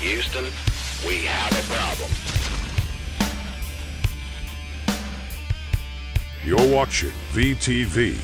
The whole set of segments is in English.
Houston, we have a problem. You're watching VTV.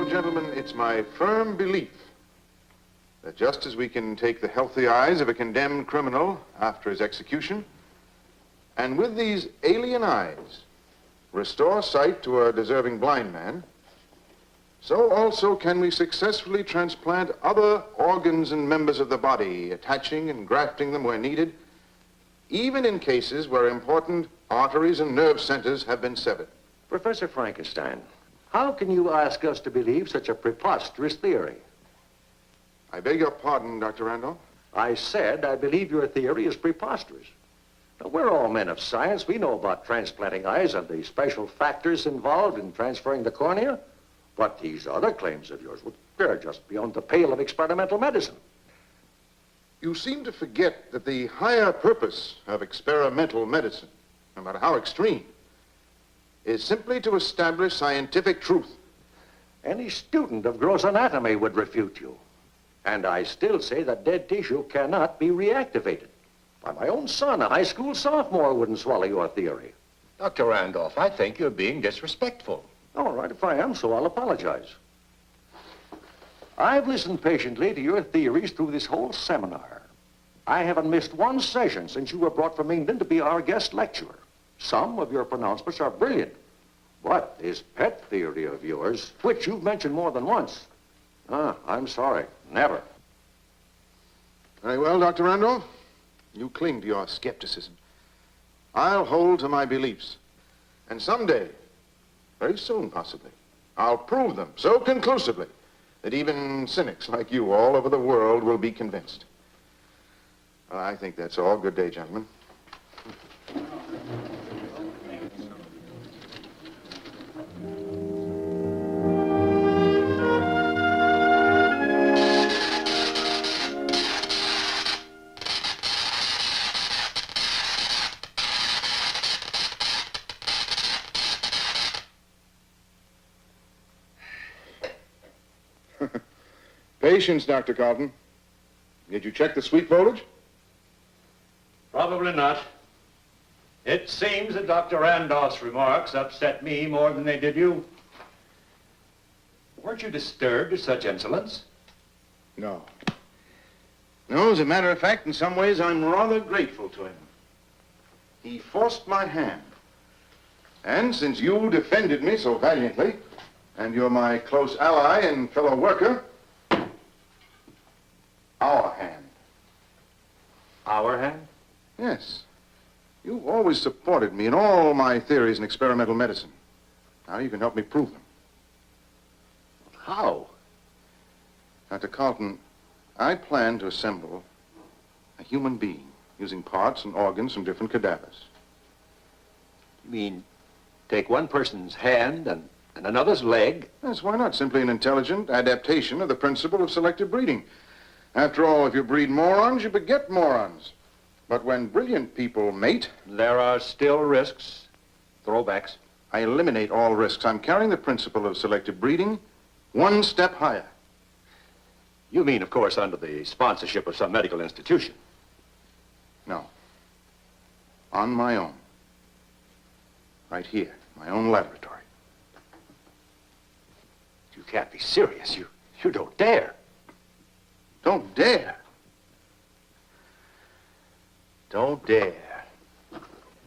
Gentlemen, it's my firm belief that just as we can take the healthy eyes of a condemned criminal after his execution, and with these alien eyes restore sight to a deserving blind man, so also can we successfully transplant other organs and members of the body, attaching and grafting them where needed, even in cases where important arteries and nerve centers have been severed. Professor Frankenstein, how can you ask us to believe such a preposterous theory? I beg your pardon, Dr. Randolph. I said I believe your theory is preposterous. Now, we're all men of science. We know about transplanting eyes and the special factors involved in transferring the cornea. But these other claims of yours, well, they're just beyond the pale of experimental medicine. You seem to forget that the higher purpose of experimental medicine, no matter how extreme, is simply to establish scientific truth. Any student of gross anatomy would refute you. And I still say that dead tissue cannot be reactivated. Why, my own son, a high school sophomore, wouldn't swallow your theory. Dr. Randolph, I think you're being disrespectful. All right, if I am so, I'll apologize. I've listened patiently to your theories through this whole seminar. I haven't missed one session since you were brought from England to be our guest lecturer. Some of your pronouncements are brilliant. But this pet theory of yours, which you've mentioned more than once, I'm sorry, never. Very well, Dr. Randolph. You cling to your skepticism. I'll hold to my beliefs. And someday, very soon possibly, I'll prove them so conclusively that even cynics like you all over the world will be convinced. Well, I think that's all. Good day, gentlemen. Patience, Dr. Carlton. Did you check the sweet voltage? Probably not. It seems that Dr. Randolph's remarks upset me more than they did you. Weren't you disturbed at such insolence? No. No, as a matter of fact, in some ways, I'm rather grateful to him. He forced my hand. And since you defended me so valiantly, and you're my close ally and fellow worker, our hand. Our hand? Yes. You've always supported me in all my theories in experimental medicine. Now you can help me prove them. How? Dr. Carlton, I plan to assemble a human being using parts and organs from different cadavers. You mean take one person's hand and another's leg? Yes, why not? Simply an intelligent adaptation of the principle of selective breeding. After all, if you breed morons, you beget morons. But when brilliant people mate, There are still risks, throwbacks. I eliminate all risks. I'm carrying the principle of selective breeding one step higher. You mean, of course, under the sponsorship of some medical institution. No. On my own. Right here, my own laboratory. You can't be serious. You don't dare. Don't dare. Don't dare.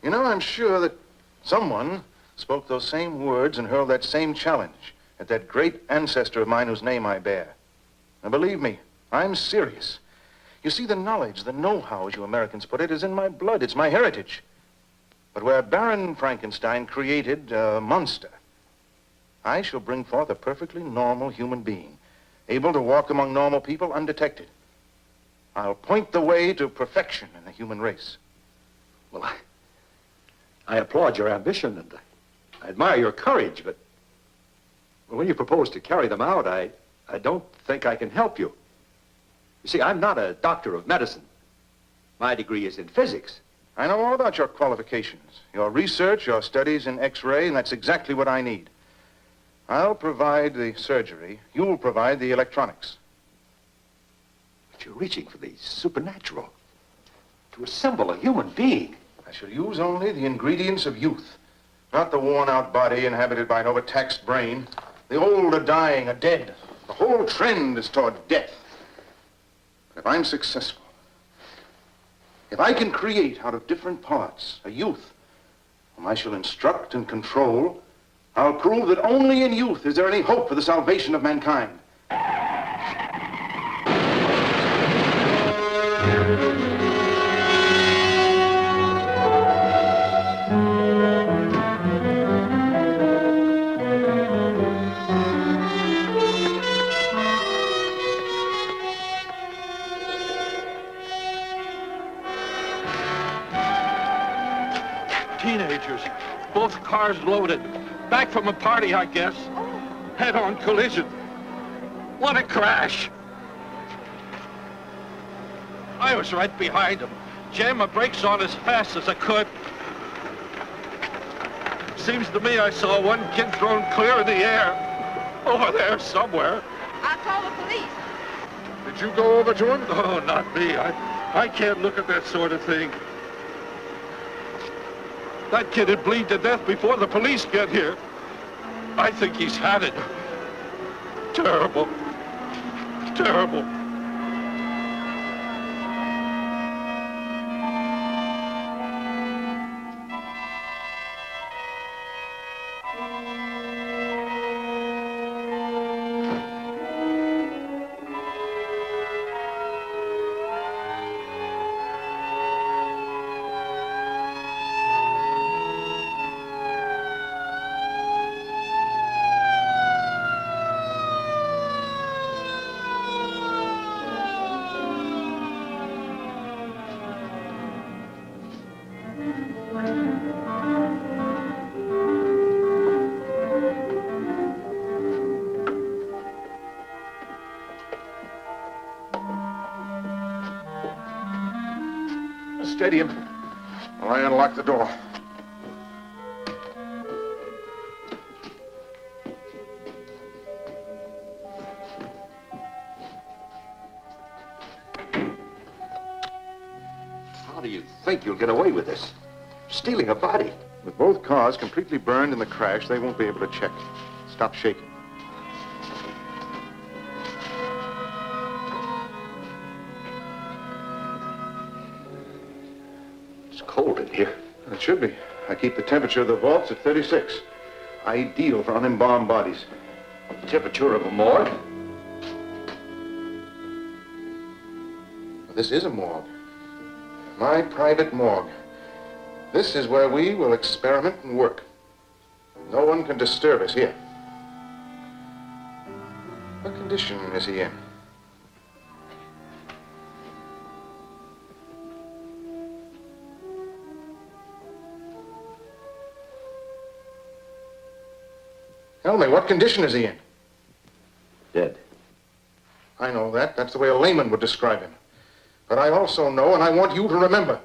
You know, I'm sure that someone spoke those same words and hurled that same challenge at that great ancestor of mine whose name I bear. Now, believe me, I'm serious. You see, the knowledge, the know-how, as you Americans put it, is in my blood. It's my heritage. But where Baron Frankenstein created a monster, I shall bring forth a perfectly normal human being, able to walk among normal people undetected. I'll point the way to perfection in the human race. Well, I applaud your ambition and I admire your courage, but when you propose to carry them out, I don't think I can help you. You see, I'm not a doctor of medicine. My degree is in physics. I know all about your qualifications, your research, your studies in X-ray, and that's exactly what I need. I'll provide the surgery. You'll provide the electronics. But you're reaching for the supernatural, to assemble a human being. I shall use only the ingredients of youth, not the worn-out body inhabited by an overtaxed brain. The old are dying, are dead. The whole trend is toward death. But if I'm successful, if I can create out of different parts a youth whom I shall instruct and control, I'll prove that only in youth is there any hope for the salvation of mankind. Teenagers, both cars loaded. Back from a party, I guess. Head-on collision. What a crash. I was right behind them. Jammed my brakes on as fast as I could. Seems to me I saw one kid thrown clear in the air. Over there somewhere. I'll call the police. Did you go over to him? Oh, not me. I can't look at that sort of thing. That kid would bleed to death before the police get here. I think he's had it. Terrible. Terrible. Steady him while I unlock the door. How do you think you'll get away with this? Stealing a body. With both cars completely burned in the crash, they won't be able to check. Stop shaking. It's cold in here. It should be. I keep the temperature of the vaults at 36. Ideal for unembalmed bodies. Temperature of a morgue? This is a morgue. My private morgue. This is where we will experiment and work. No one can disturb us here. What condition is he in? Tell me, what condition is he in? Dead. I know that. That's the way a layman would describe him. But I also know, and I want you to remember,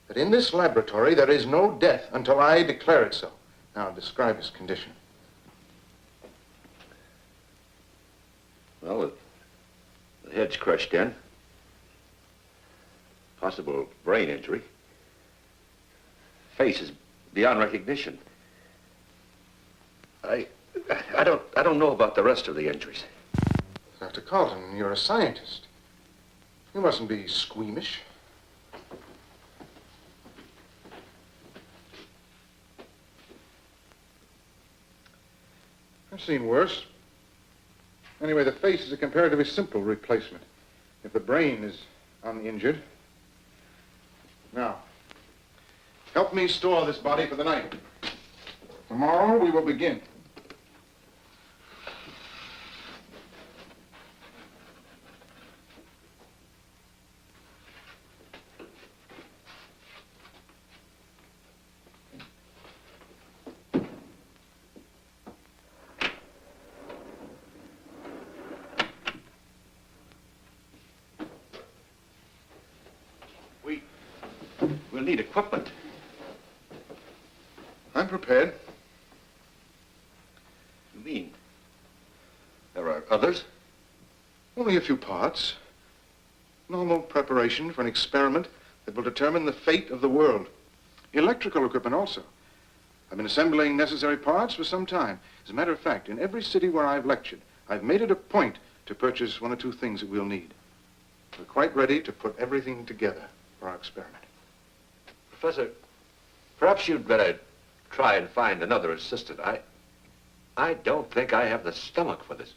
that in this laboratory there is no death until I declare it so. Now, describe his condition. Well, the head's crushed in. Possible brain injury. Face is beyond recognition. I don't know about the rest of the injuries. Dr. Carlton, you're a scientist. You mustn't be squeamish. I've seen worse. Anyway, the face is a comparatively simple replacement. If the brain is uninjured. Now, help me store this body for the night. Tomorrow we will begin. We'll need equipment. I'm prepared. You mean there are others? Only a few parts. Normal preparation for an experiment that will determine the fate of the world. Electrical equipment also. I've been assembling necessary parts for some time. As a matter of fact, in every city where I've lectured, I've made it a point to purchase one or two things that we'll need. We're quite ready to put everything together for our experiment. Professor, perhaps you'd better try and find another assistant. I don't think I have the stomach for this.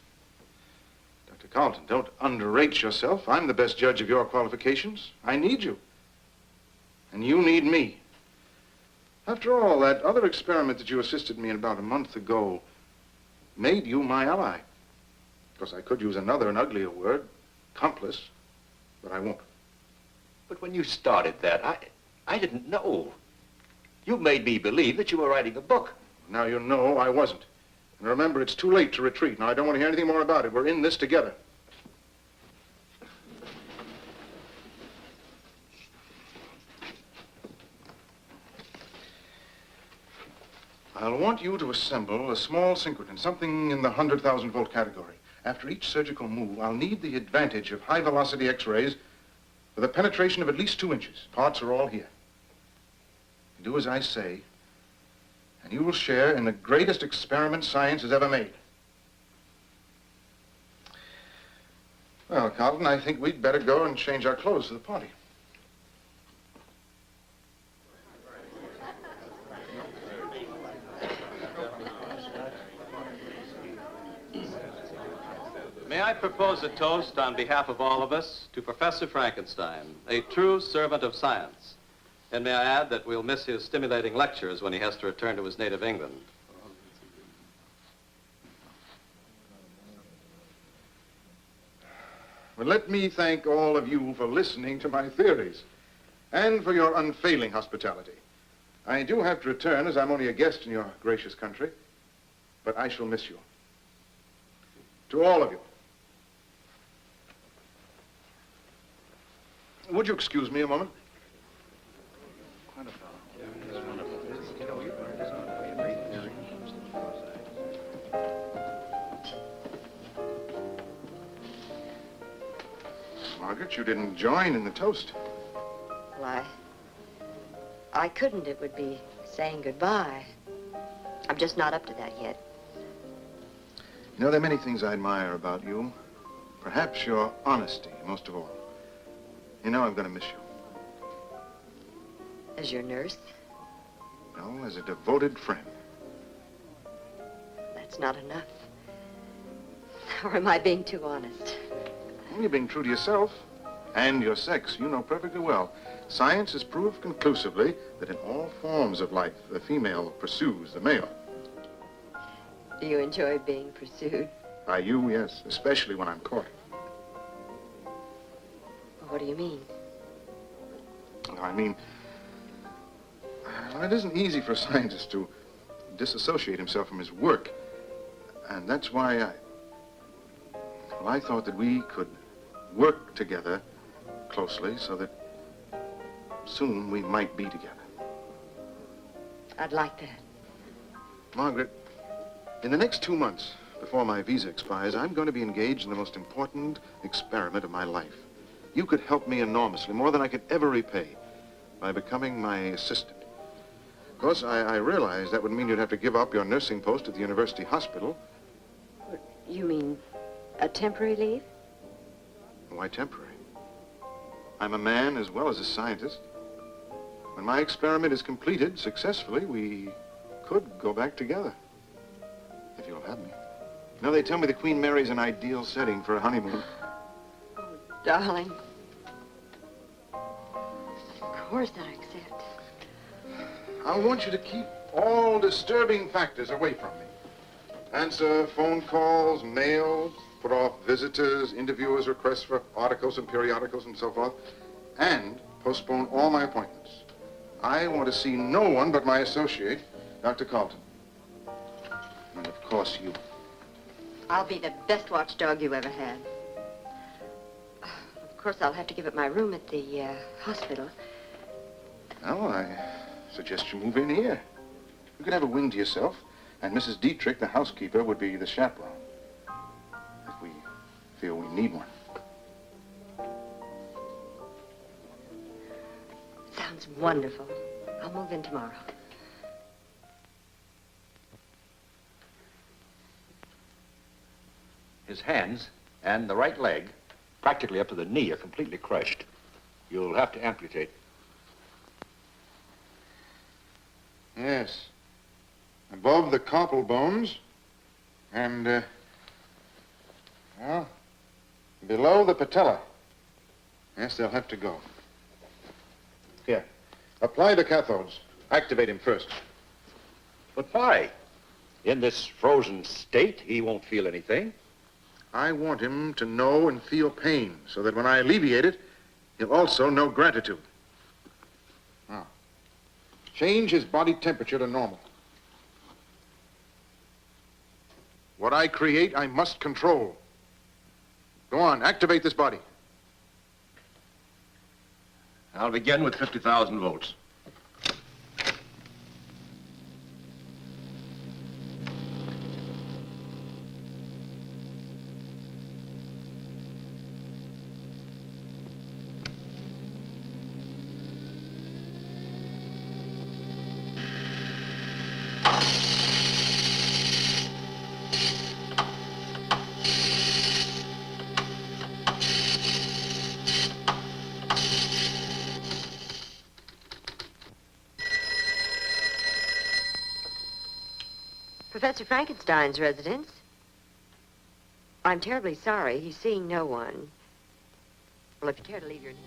Dr. Carlton, don't underrate yourself. I'm the best judge of your qualifications. I need you. And you need me. After all, that other experiment that you assisted me in about a month ago made you my ally. Of course, I could use another and uglier word, accomplice, but I won't. But when you started that, I didn't know. You made me believe that you were writing a book. Now you know I wasn't. And remember, it's too late to retreat. Now, I don't want to hear anything more about it. We're in this together. I'll want you to assemble a small synchrotron, something in the 100,000 volt category. After each surgical move, I'll need the advantage of high-velocity X-rays with a penetration of at least 2 inches. Parts are all here. You do as I say, and you will share in the greatest experiment science has ever made. Well, Carlton, I think we'd better go and change our clothes for the party. May I propose a toast on behalf of all of us to Professor Frankenstein, a true servant of science. And may I add that we'll miss his stimulating lectures when he has to return to his native England. Well, let me thank all of you for listening to my theories and for your unfailing hospitality. I do have to return as I'm only a guest in your gracious country, but I shall miss you. To all of you. Would you excuse me a moment? Margaret, you didn't join in the toast. Well, I couldn't. It would be saying goodbye. I'm just not up to that yet. You know, there are many things I admire about you. Perhaps your honesty, most of all. You know I'm going to miss you. As your nurse? No, as a devoted friend. That's not enough. Or am I being too honest? Well, you're being true to yourself and your sex. You know perfectly well. Science has proved conclusively that in all forms of life, the female pursues the male. Do you enjoy being pursued? By you, yes, especially when I'm caught. What do you mean? I mean, well, it isn't easy for a scientist to disassociate himself from his work. And that's why I thought that we could work together closely so soon we might be together. I'd like that. Margaret, in the next 2 months, before my visa expires, I'm going to be engaged in the most important experiment of my life. You could help me enormously, more than I could ever repay, by becoming my assistant. Of course, I realize that would mean you'd have to give up your nursing post at the university hospital. You mean a temporary leave? Why temporary? I'm a man as well as a scientist. When my experiment is completed successfully, we could go back together, if you'll have me. You know, they tell me the Queen Mary's an ideal setting for a honeymoon. Oh, darling. Of course I accept. I want you to keep all disturbing factors away from me. Answer phone calls, mail, put off visitors, interviewers' requests for articles and periodicals and so forth, and postpone all my appointments. I want to see no one but my associate, Dr. Carlton. And of course, you. I'll be the best watchdog you ever had. Of course, I'll have to give up my room at the hospital. No, I suggest you move in here. You could have a wing to yourself, and Mrs. Dietrich, the housekeeper, would be the chaperone. If we feel we need one. Sounds wonderful. I'll move in tomorrow. His hands and the right leg, practically up to the knee, are completely crushed. You'll have to amputate. Yes. Above the carpal bones and, well, below the patella. Yes, they'll have to go. Here, apply the cathodes. Activate him first. But why? In this frozen state, he won't feel anything. I want him to know and feel pain so that when I alleviate it, he'll also know gratitude. Now, change his body temperature to normal. What I create, I must control. Go on, activate this body. I'll begin with 50,000 volts. Professor Frankenstein's residence. I'm terribly sorry. He's seeing no one. Well, if you care to leave your name.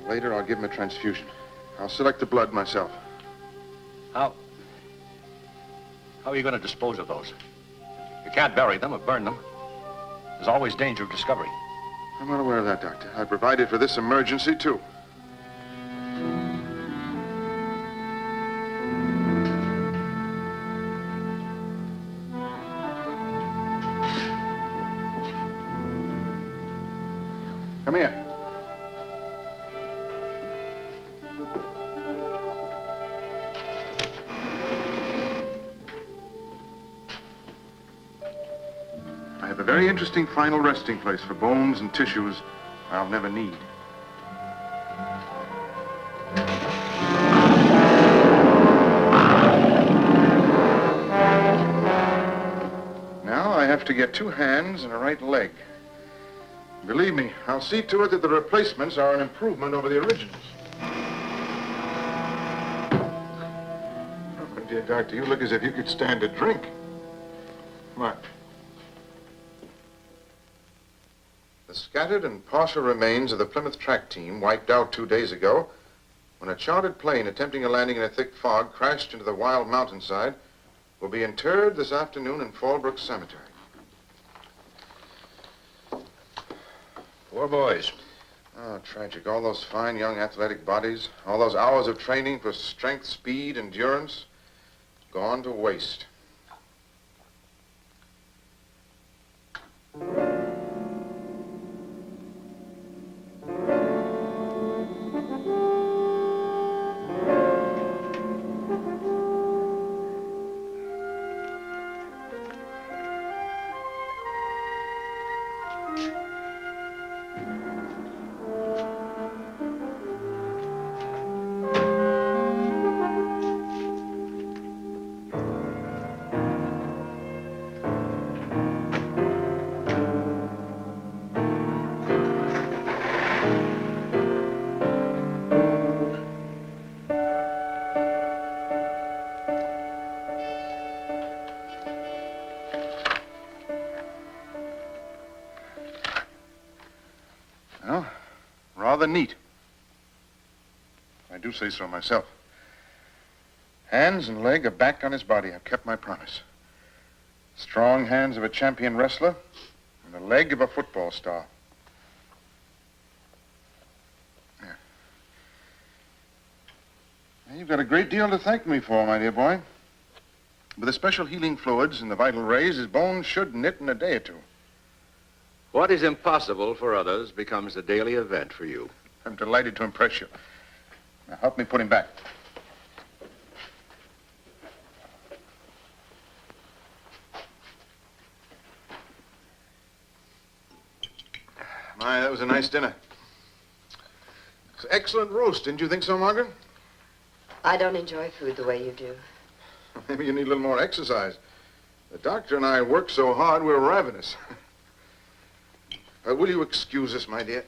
Later, I'll give him a transfusion. I'll select the blood myself. How are you going to dispose of those? You can't bury them or burn them. There's always danger of discovery. I'm well aware of that, Doctor. I provided for this emergency, too. Come here. I have a very interesting final resting place for bones and tissues I'll never need. Now I have to get 2 hands and a right leg. Believe me, I'll see to it that the replacements are an improvement over the originals. Oh, my dear doctor, you look as if you could stand a drink. What? The scattered and partial remains of the Plymouth track team wiped out 2 days ago when a chartered plane attempting a landing in a thick fog crashed into the wild mountainside will be interred this afternoon in Fallbrook Cemetery. Poor boys. Oh, tragic. All those fine young athletic bodies, all those hours of training for strength, speed, endurance, gone to waste. Well, rather neat. I do say so myself. Hands and leg are back on his body. I've kept my promise. Strong hands of a champion wrestler and the leg of a football star. There. Now, you've got a great deal to thank me for, my dear boy. With the special healing fluids and the vital rays, his bones should knit in a day or 2. What is impossible for others becomes a daily event for you. I'm delighted to impress you. Now, help me put him back. My, that was a nice dinner. It's excellent roast, didn't you think so, Margaret? I don't enjoy food the way you do. Maybe you need a little more exercise. The doctor and I work so hard, we're ravenous. Will you excuse us, my dear?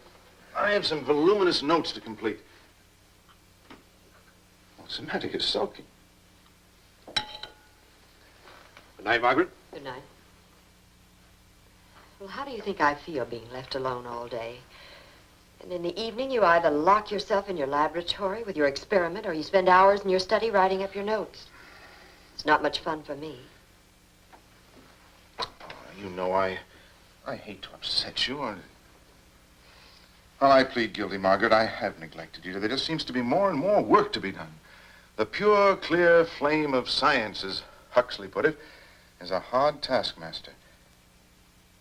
I have some voluminous notes to complete. What's the matter? You're sulking. Good night, Margaret. Good night. Well, how do you think I feel being left alone all day? And in the evening, you either lock yourself in your laboratory with your experiment or you spend hours in your study writing up your notes. It's not much fun for me. Oh, you know, I hate to upset you. Well, I plead guilty, Margaret. I have neglected you. There just seems to be more and more work to be done. The pure, clear flame of science, as Huxley put it, is a hard taskmaster.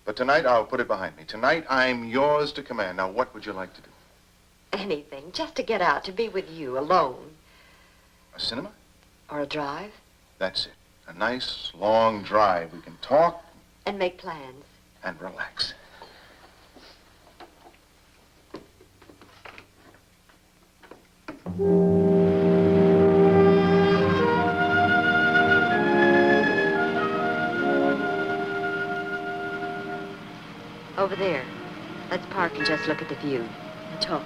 But tonight, I'll put it behind me. Tonight, I'm yours to command. Now, what would you like to do? Anything, just to get out, to be with you, alone. A cinema? Or a drive. That's it. A nice, long drive. We can talk. And make plans. And relax. Over there. Let's park and just look at the view and talk.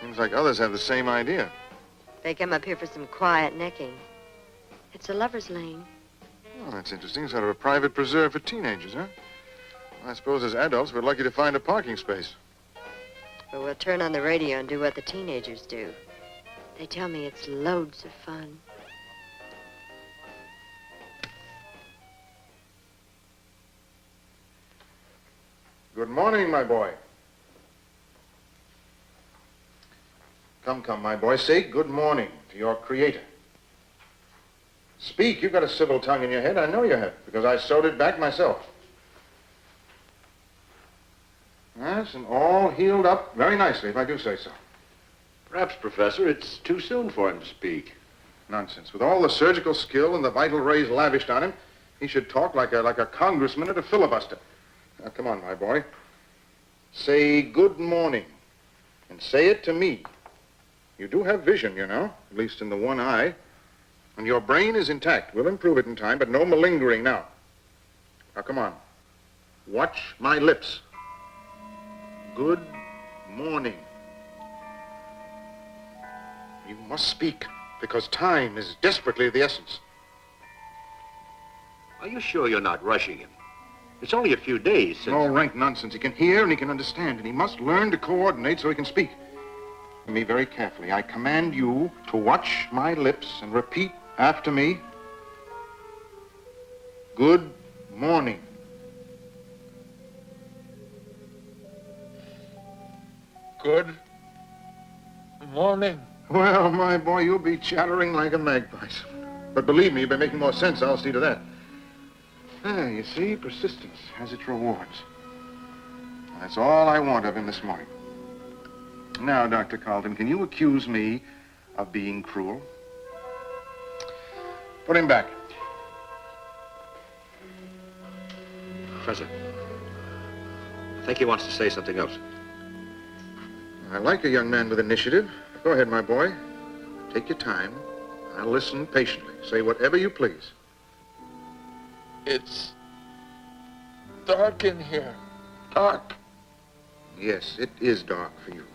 Seems like others have the same idea. They come up here for some quiet necking. It's a lover's lane. Oh, that's interesting. Sort of a private preserve for teenagers, huh? I suppose as adults, we're lucky to find a parking space. But we'll turn on the radio and do what the teenagers do. They tell me it's loads of fun. Good morning, my boy. Come, my boy. Say good morning to your creator. Speak. You've got a civil tongue in your head. I know you have, because I sewed it back myself. Yes, and all healed up very nicely, if I do say so. Perhaps, Professor, it's too soon for him to speak. Nonsense. With all the surgical skill and the vital rays lavished on him, he should talk like a congressman at a filibuster. Now, come on, my boy. Say good morning, and say it to me. You do have vision, you know, at least in the one eye. And your brain is intact. We'll improve it in time, but no malingering now. Now, come on. Watch my lips. Good morning. You must speak, because time is desperately of the essence. Are you sure you're not rushing him? It's only a few days since... No rank nonsense. He can hear and he can understand, and he must learn to coordinate so he can speak. Hear me very carefully. I command you to watch my lips and repeat after me. Good morning. Good morning. Well, my boy, you'll be chattering like a magpie. But believe me, you'll be making more sense. I'll see to that. Ah, you see, persistence has its rewards. That's all I want of him this morning. Now, Dr. Carlton, can you accuse me of being cruel? Put him back. Professor, I think he wants to say something else. I like a young man with initiative. Go ahead, my boy. Take your time. I'll listen patiently. Say whatever you please. It's dark in here. Dark. Yes, it is dark for you.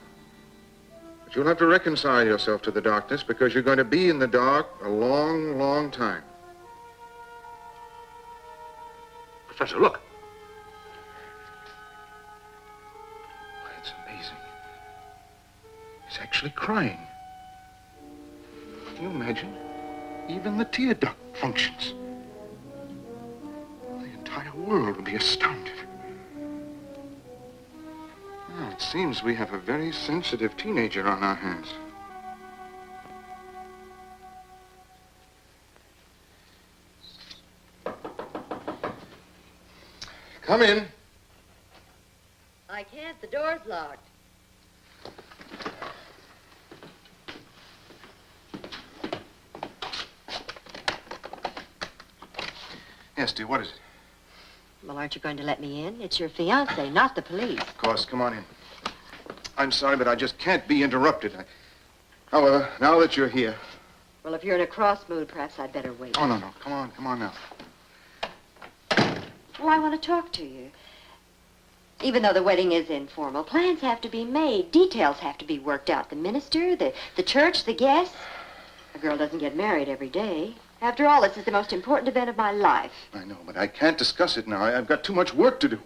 But you'll have to reconcile yourself to the darkness, because you're going to be in the dark a long, long time. Professor, look. Why, it's amazing. He's actually crying. Can you imagine? Even the tear duct functions. The entire world would be astounded. Well, it seems we have a very sensitive teenager on our hands. Come in. I can't. The door's locked. Yes, dear, what is it? Well, aren't you going to let me in? It's your fiancé, not the police. Of course, come on in. I'm sorry, but I just can't be interrupted. However, now that you're here... Well, if you're in a cross mood, perhaps I'd better wait. Oh, no. Come on now. Well, I want to talk to you. Even though the wedding is informal, plans have to be made. Details have to be worked out. The minister, the church, the guests. A girl doesn't get married every day. After all, this is the most important event of my life. I know, but I can't discuss it now. I've got too much work to do.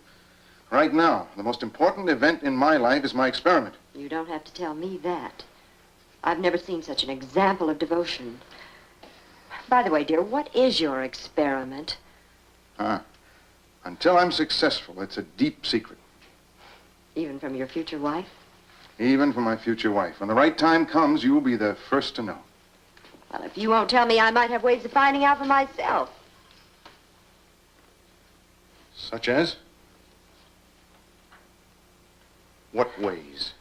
Right now, the most important event in my life is my experiment. You don't have to tell me that. I've never seen such an example of devotion. By the way, dear, what is your experiment? Until I'm successful, it's a deep secret. Even from your future wife? Even from my future wife. When the right time comes, you'll be the first to know. Well, if you won't tell me, I might have ways of finding out for myself. Such as? What ways?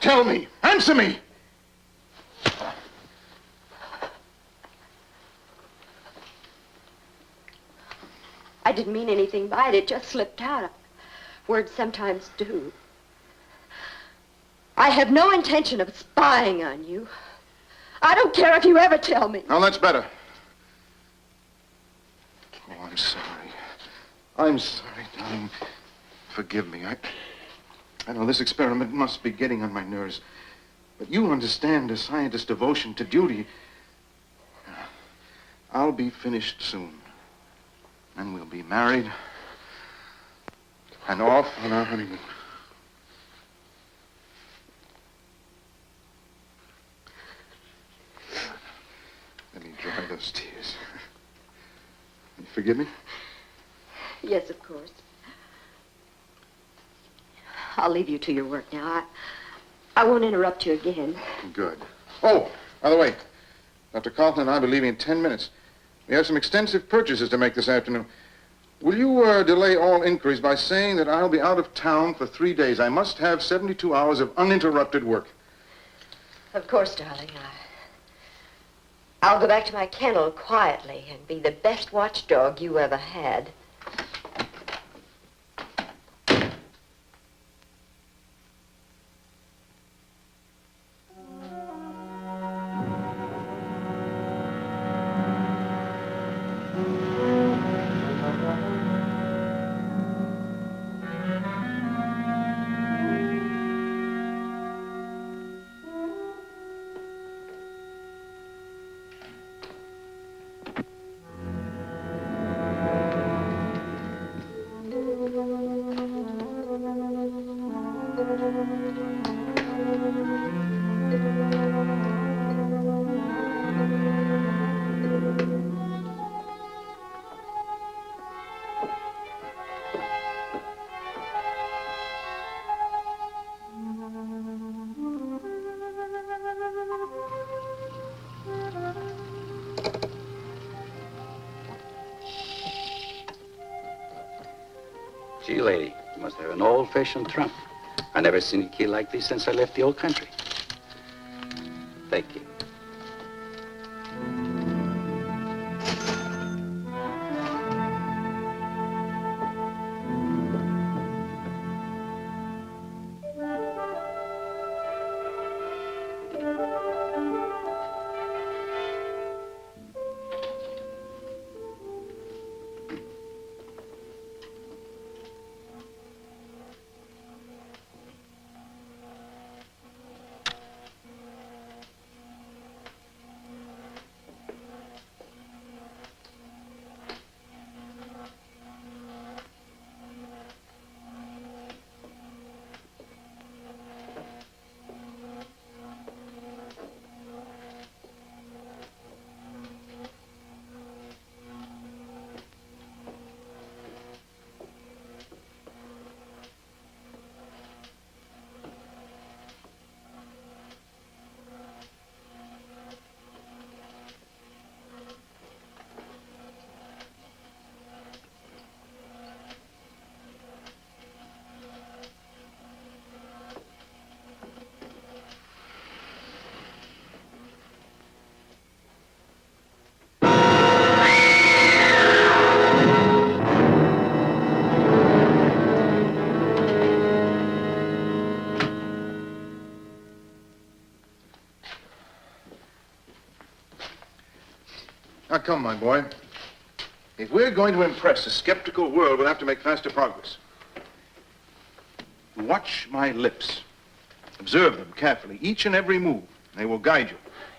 Tell me! Answer me! I didn't mean anything by it. It just slipped out. Words sometimes do. I have no intention of spying on you. I don't care if you ever tell me. Now, that's better. Oh, I'm sorry. I'm sorry, darling. Forgive me. I know this experiment must be getting on my nerves. But you understand a scientist's devotion to duty. I'll be finished soon. And we'll be married and off on our honeymoon. Let me dry those tears. You forgive me? Yes, of course. I'll leave you to your work now. I won't interrupt you again. Good. Oh, by the way, Dr. Carlton and I will be leaving in 10 minutes. We have some extensive purchases to make this afternoon. Will you delay all inquiries by saying that I'll be out of town for 3 days? I must have 72 hours of uninterrupted work. Of course, darling. I'll go back to my kennel quietly and be the best watchdog you ever had. Gee, lady, you must have an old-fashioned trunk. I never seen a key like this since I left the old country. Thank you. Now, come, my boy. If we're going to impress a skeptical world, we'll have to make faster progress. Watch my lips. Observe them carefully, each and every move. They will guide you.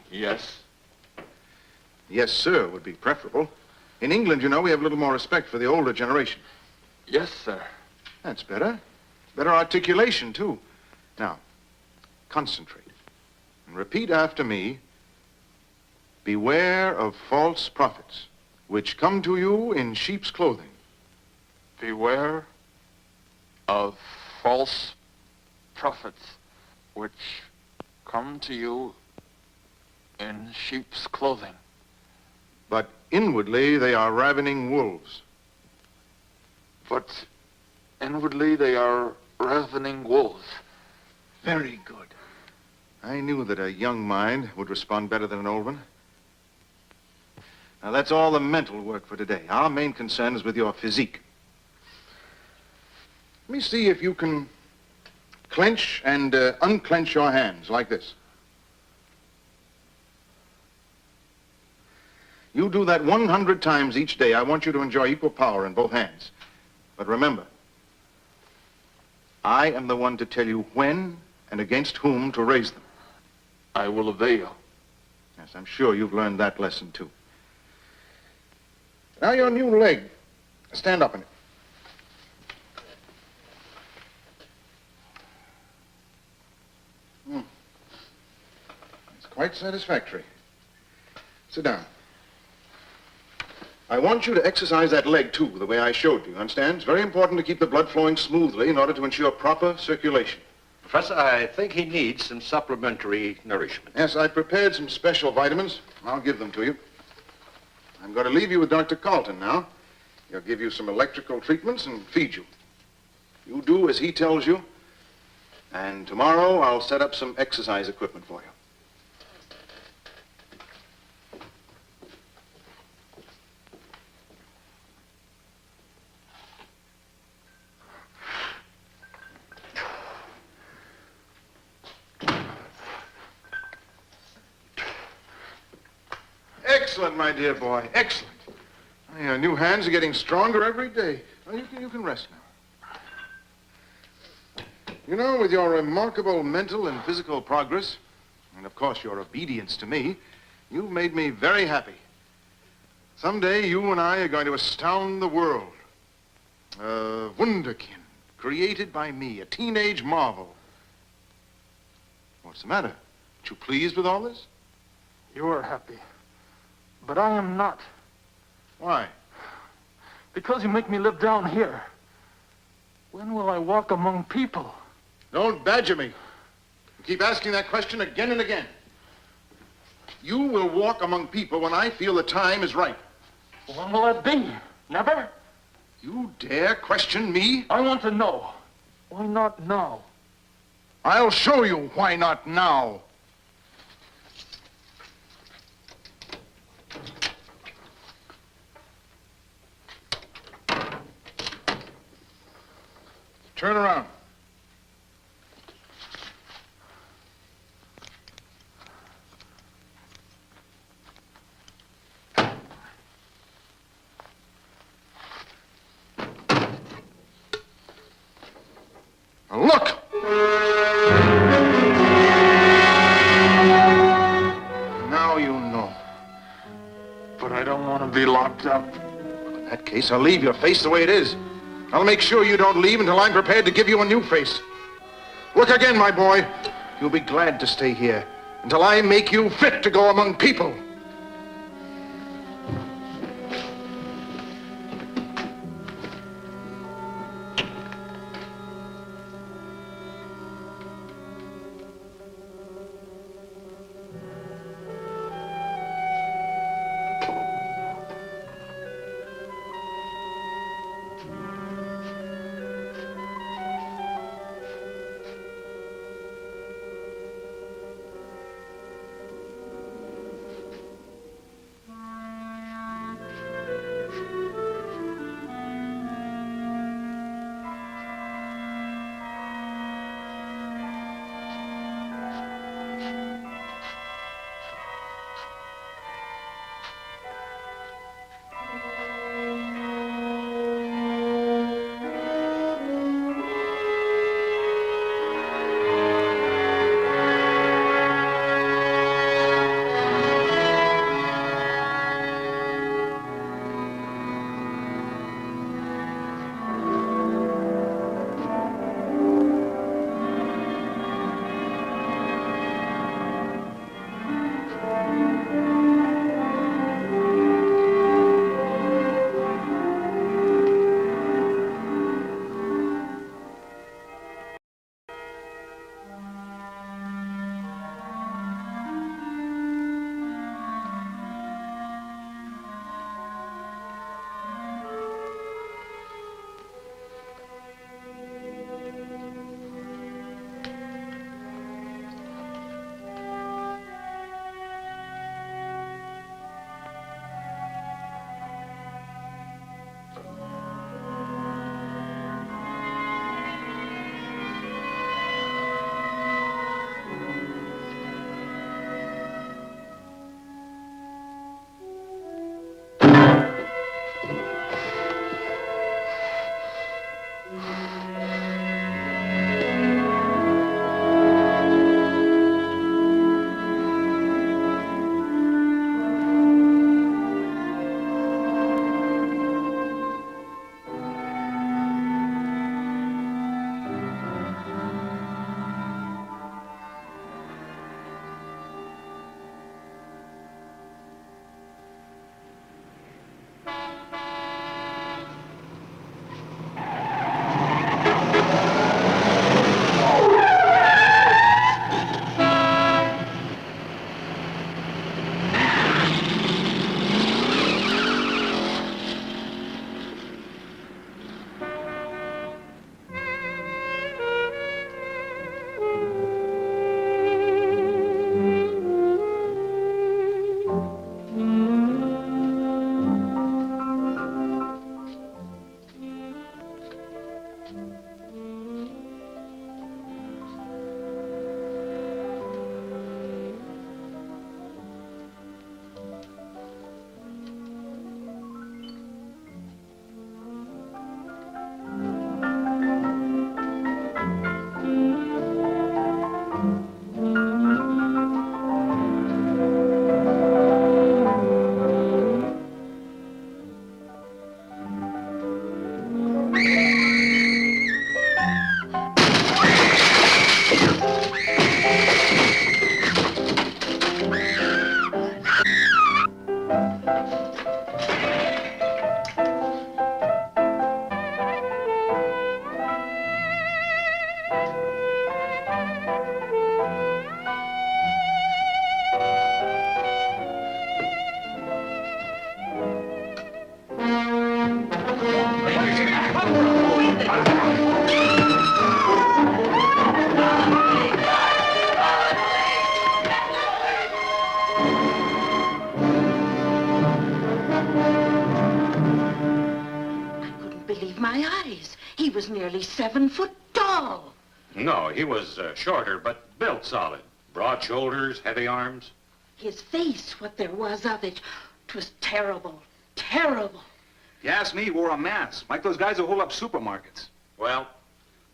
Yes. Yes, sir, would be preferable. In England, you know, we have a little more respect for the older generation. Yes, sir. That's better. Better articulation, too. Now, concentrate. And repeat after me. Beware of false prophets, which come to you in sheep's clothing. Beware of false prophets, which come to you in sheep's clothing. But inwardly they are ravening wolves. But inwardly they are ravening wolves. Very good. I knew that a young mind would respond better than an old one. Now, that's all the mental work for today. Our main concern is with your physique. Let me see if you can clench and unclench your hands like this. You do that 100 times each day. I want you to enjoy equal power in both hands. But remember, I am the one to tell you when and against whom to raise them. I will obey you. Yes, I'm sure you've learned that lesson, too. Now your new leg. Stand up in it. It's quite satisfactory. Sit down. I want you to exercise that leg, too, the way I showed you. You understand? It's very important to keep the blood flowing smoothly in order to ensure proper circulation. Professor, I think he needs some supplementary nourishment. Yes, I prepared some special vitamins. I'll give them to you. I'm going to leave you with Dr. Carlton now. He'll give you some electrical treatments and feed you. You do as he tells you. And tomorrow I'll set up some exercise equipment for you. Excellent, my dear boy. Excellent. Your new hands are getting stronger every day. Well, you can rest now. You know, with your remarkable mental and physical progress, and of course your obedience to me, you've made me very happy. Someday you and I are going to astound the world. A wunderkind, created by me, a teenage marvel. What's the matter? Aren't you pleased with all this? You are happy. But I am not. Why? Because you make me live down here. When will I walk among people? Don't badger me. You keep asking that question again and again. You will walk among people when I feel the time is right. When will that be? Never? You dare question me? I want to know. Why not now? I'll show you why not now. Turn around. Now look! Now you know. But I don't want to be locked up. In that case, I'll leave your face the way it is. I'll make sure you don't leave until I'm prepared to give you a new face. Look again, my boy. You'll be glad to stay here until I make you fit to go among people. was nearly 7 foot tall. No, he was shorter, but built solid. Broad shoulders, heavy arms. His face, what there was of it, 'twas terrible, terrible. If you ask me, he wore a mask, like those guys who hold up supermarkets. Well,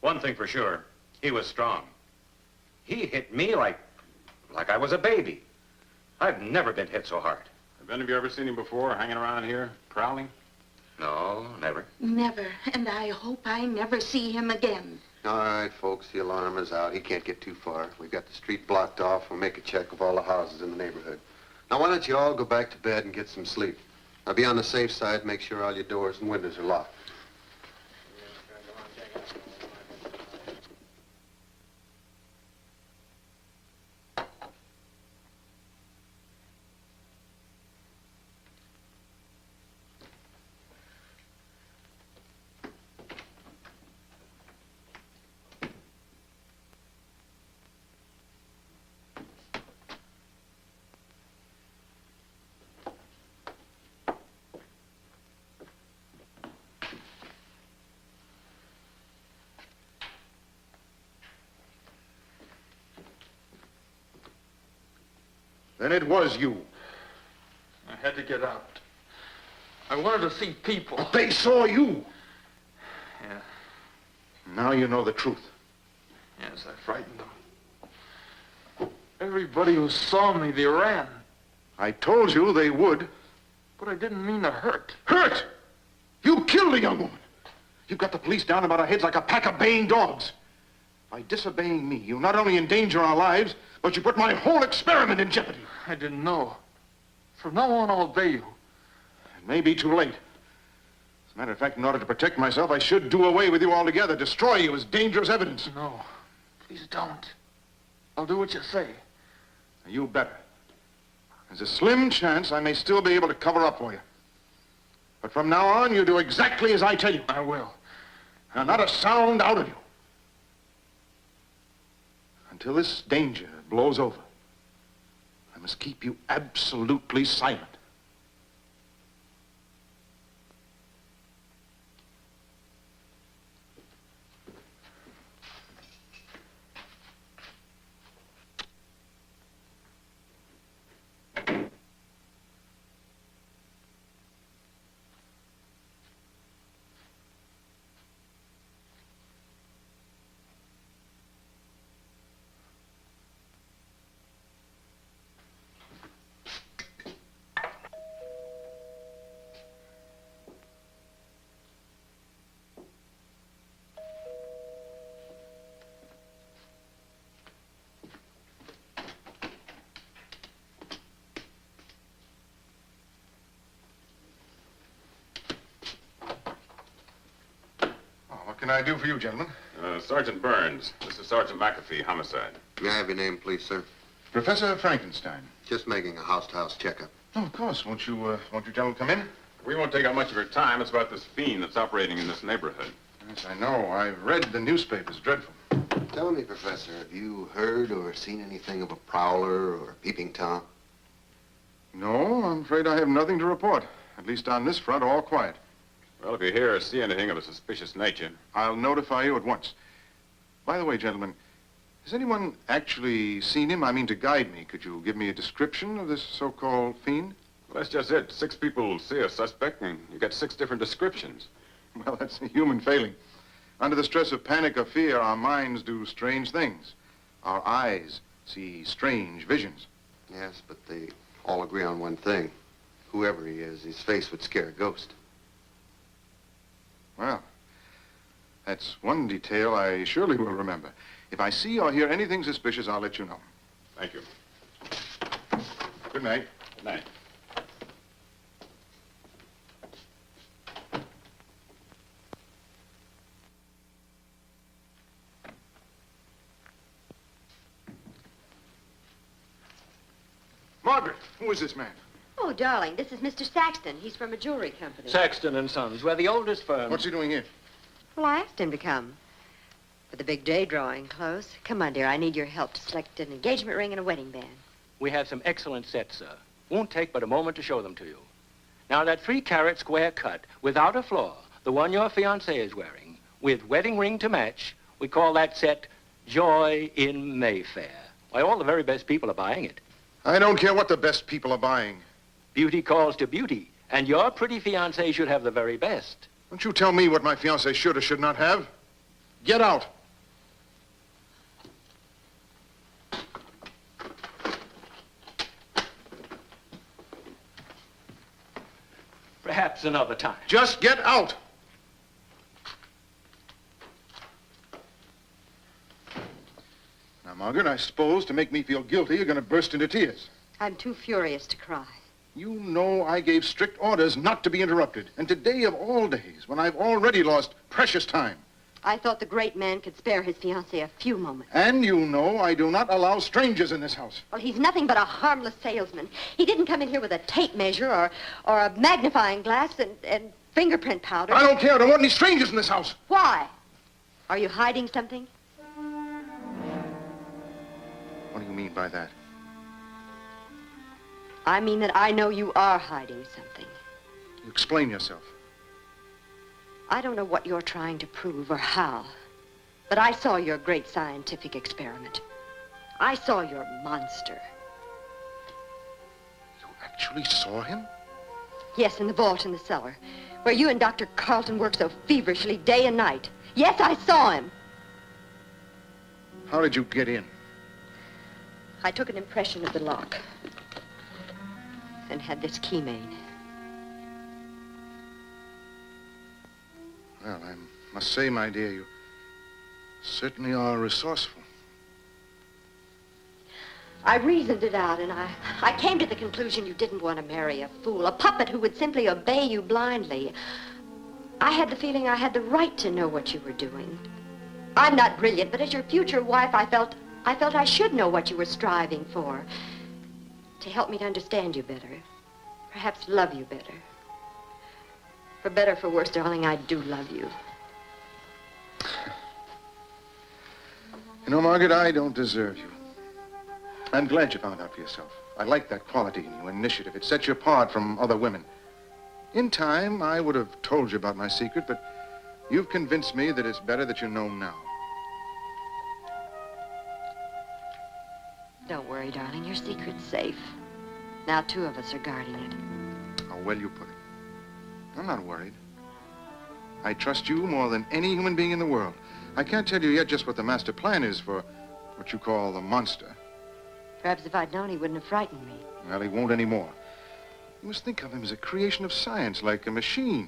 one thing for sure, he was strong. He hit me like I was a baby. I've never been hit so hard. Have any of you ever seen him before, hanging around here, prowling? No, never. Never, and I hope I never see him again. All right, folks, the alarm is out. He can't get too far. We've got the street blocked off. We'll make a check of all the houses in the neighborhood. Now, why don't you all go back to bed and get some sleep? Now, be on the safe side. Make sure all your doors and windows are locked. Then it was you. I had to get out. I wanted to see people. But they saw you. Yeah. Now you know the truth. Yes, I frightened them. Everybody who saw me, they ran. I told you they would. But I didn't mean to hurt. Hurt? You killed a young woman. You've got the police down about our heads like a pack of baying dogs. By disobeying me, you not only endanger our lives, but you put my whole experiment in jeopardy. I didn't know. From now on, I'll obey you. It may be too late. As a matter of fact, in order to protect myself, I should do away with you altogether, destroy you as dangerous evidence. No, please don't. I'll do what you say. You better. There's a slim chance I may still be able to cover up for you. But from now on, you do exactly as I tell you. I will. Now, not a sound out of you. Until this danger blows over, I must keep you absolutely silent. What can I do for you, gentlemen? Sergeant Burns. This is Sergeant McAfee, homicide. May I have your name, please, sir? Professor Frankenstein. Just making a house-to-house checkup. Oh, of course. Won't you gentlemen come in? We won't take up much of your time. It's about this fiend that's operating in this neighborhood. Yes, I know. I've read the newspapers. Dreadful. Tell me, Professor, have you heard or seen anything of a prowler or a peeping Tom? No, I'm afraid I have nothing to report. At least on this front, all quiet. Well, if you hear or see anything of a suspicious nature... I'll notify you at once. By the way, gentlemen, has anyone actually seen him? I mean, to guide me. Could you give me a description of this so-called fiend? Well, that's just it. 6 people see a suspect, and you get 6 different descriptions. Well, that's a human failing. Under the stress of panic or fear, our minds do strange things. Our eyes see strange visions. Yes, but they all agree on one thing. Whoever he is, his face would scare a ghost. Well, that's one detail I surely will remember. If I see or hear anything suspicious, I'll let you know. Thank you. Good night. Good night. Margaret, who is this man? Oh, darling, this is Mr. Saxton. He's from a jewelry company. Saxton and Sons. We're the oldest firm. What's he doing here? Well, I asked him to come. With the big day drawing close. Come on, dear. I need your help to select an engagement ring and a wedding band. We have some excellent sets, sir. Won't take but a moment to show them to you. Now, that 3-carat square cut, without a flaw, the one your fiancé is wearing, with wedding ring to match. We call that set Joy in Mayfair. Why, all the very best people are buying it. I don't care what the best people are buying. Beauty calls to beauty, and your pretty fiancée should have the very best. Don't you tell me what my fiancée should or should not have. Get out. Perhaps another time. Just get out. Now, Margaret, I suppose to make me feel guilty, you're going to burst into tears. I'm too furious to cry. You know I gave strict orders not to be interrupted. And today of all days, when I've already lost precious time. I thought the great man could spare his fiancée a few moments. And you know I do not allow strangers in this house. Well, he's nothing but a harmless salesman. He didn't come in here with a tape measure or a magnifying glass and fingerprint powder. I don't care. I don't want any strangers in this house. Why? Are you hiding something? What do you mean by that? I mean that I know you are hiding something. You explain yourself. I don't know what you're trying to prove or how, but I saw your great scientific experiment. I saw your monster. You actually saw him? Yes, in the vault in the cellar, where you and Dr. Carlton work so feverishly day and night. Yes, I saw him. How did you get in? I took an impression of the lock and had this key made. Well, I must say, my dear, you certainly are resourceful. I reasoned it out, and I came to the conclusion you didn't want to marry a fool, a puppet who would simply obey you blindly. I had the feeling I had the right to know what you were doing. I'm not brilliant, but as your future wife, I felt I should know what you were striving for. To help me to understand you better. Perhaps love you better. For better or for worse, darling, I do love you. You know, Margaret, I don't deserve you. I'm glad you found out for yourself. I like that quality in you, initiative. It sets you apart from other women. In time, I would have told you about my secret, but you've convinced me that it's better that you know now. Don't worry, darling. Your secret's safe. Now 2 of us are guarding it. How well you put it. I'm not worried. I trust you more than any human being in the world. I can't tell you yet just what the master plan is for what you call the monster. Perhaps if I'd known, he wouldn't have frightened me. Well, he won't anymore. You must think of him as a creation of science, like a machine.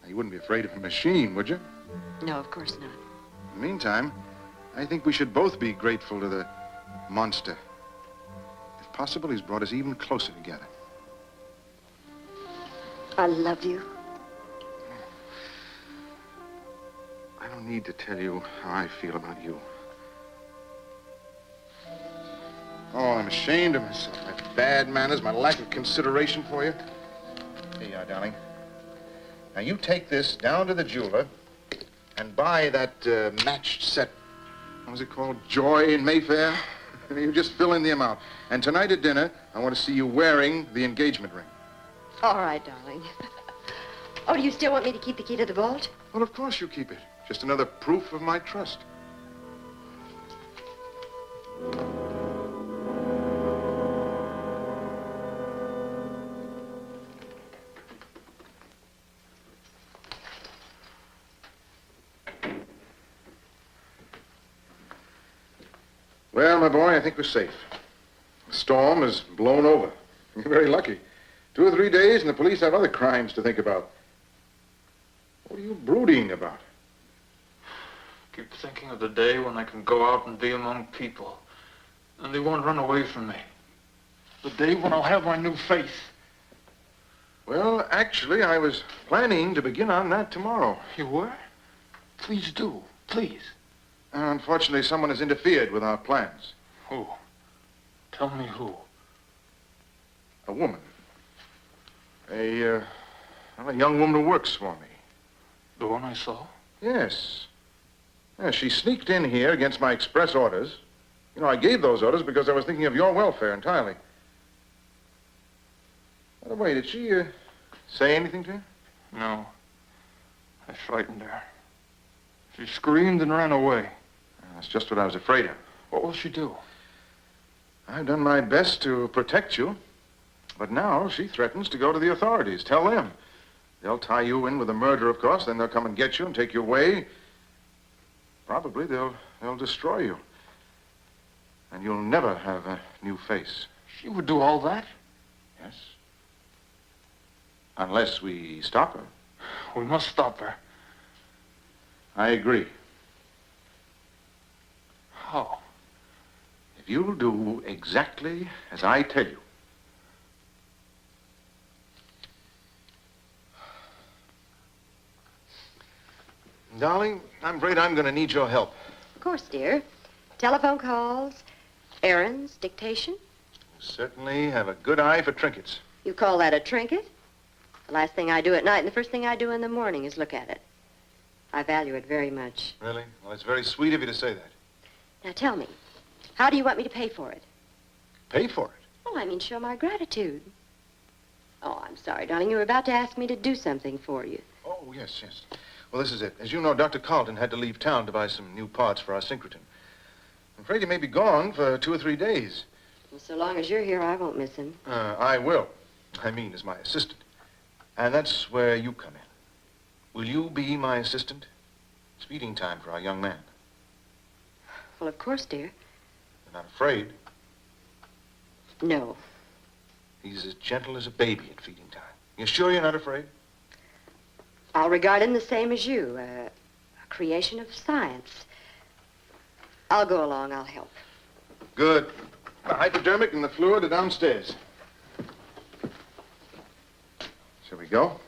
Now, you wouldn't be afraid of a machine, would you? No, of course not. In the meantime, I think we should both be grateful to the monster. If possible, he's brought us even closer together. I love you. I don't need to tell you how I feel about you. Oh, I'm ashamed of myself. My bad manners, my lack of consideration for you. Here you are, darling. Now, you take this down to the jeweler and buy that matched set. What was it called? Joy in Mayfair? You just fill in the amount. And tonight at dinner, I want to see you wearing the engagement ring. All right, darling. Oh, do you still want me to keep the key to the vault? Well, of course you keep it. Just another proof of my trust. Well, my boy, I think we're safe. The storm has blown over. You're very lucky. 2 or 3 days and the police have other crimes to think about. What are you brooding about? Keep thinking of the day when I can go out and be among people, and they won't run away from me. The day when I'll have my new faith. Well, actually, I was planning to begin on that tomorrow. You were? Please do. Please. Unfortunately, someone has interfered with our plans. Who? Tell me who. A woman. A young woman who works for me. The one I saw? Yes. Yeah, she sneaked in here against my express orders. You know, I gave those orders because I was thinking of your welfare entirely. By the way, did she say anything to you? No. I frightened her. She screamed and ran away. That's just what I was afraid of. What will she do? I've done my best to protect you, but now she threatens to go to the authorities. Tell them. They'll tie you in with a murder, of course, then they'll come and get you and take you away. Probably they'll destroy you. And you'll never have a new face. She would do all that? Yes. Unless we stop her. We must stop her. I agree. How? If you'll do exactly as I tell you. Darling, I'm afraid I'm going to need your help. Of course, dear. Telephone calls, errands, dictation. You certainly have a good eye for trinkets. You call that a trinket? The last thing I do at night and the first thing I do in the morning is look at it. I value it very much. Really? Well, it's very sweet of you to say that. Now tell me, how do you want me to pay for it? Pay for it? Well, I mean show my gratitude. Oh, I'm sorry, darling. You were about to ask me to do something for you. Oh, yes, yes. Well, this is it. As you know, Dr. Carlton had to leave town to buy some new parts for our synchrotron. I'm afraid he may be gone for 2 or 3 days. Well, so long as you're here, I won't miss him. I will. I mean, as my assistant. And that's where you come in. Will you be my assistant? It's feeding time for our young man. Well, of course, dear. You're not afraid? No. He's as gentle as a baby at feeding time. You're sure you're not afraid? I'll regard him the same as you, a creation of science. I'll go along. I'll help. Good. The hypodermic and the fluid are downstairs. Shall we go?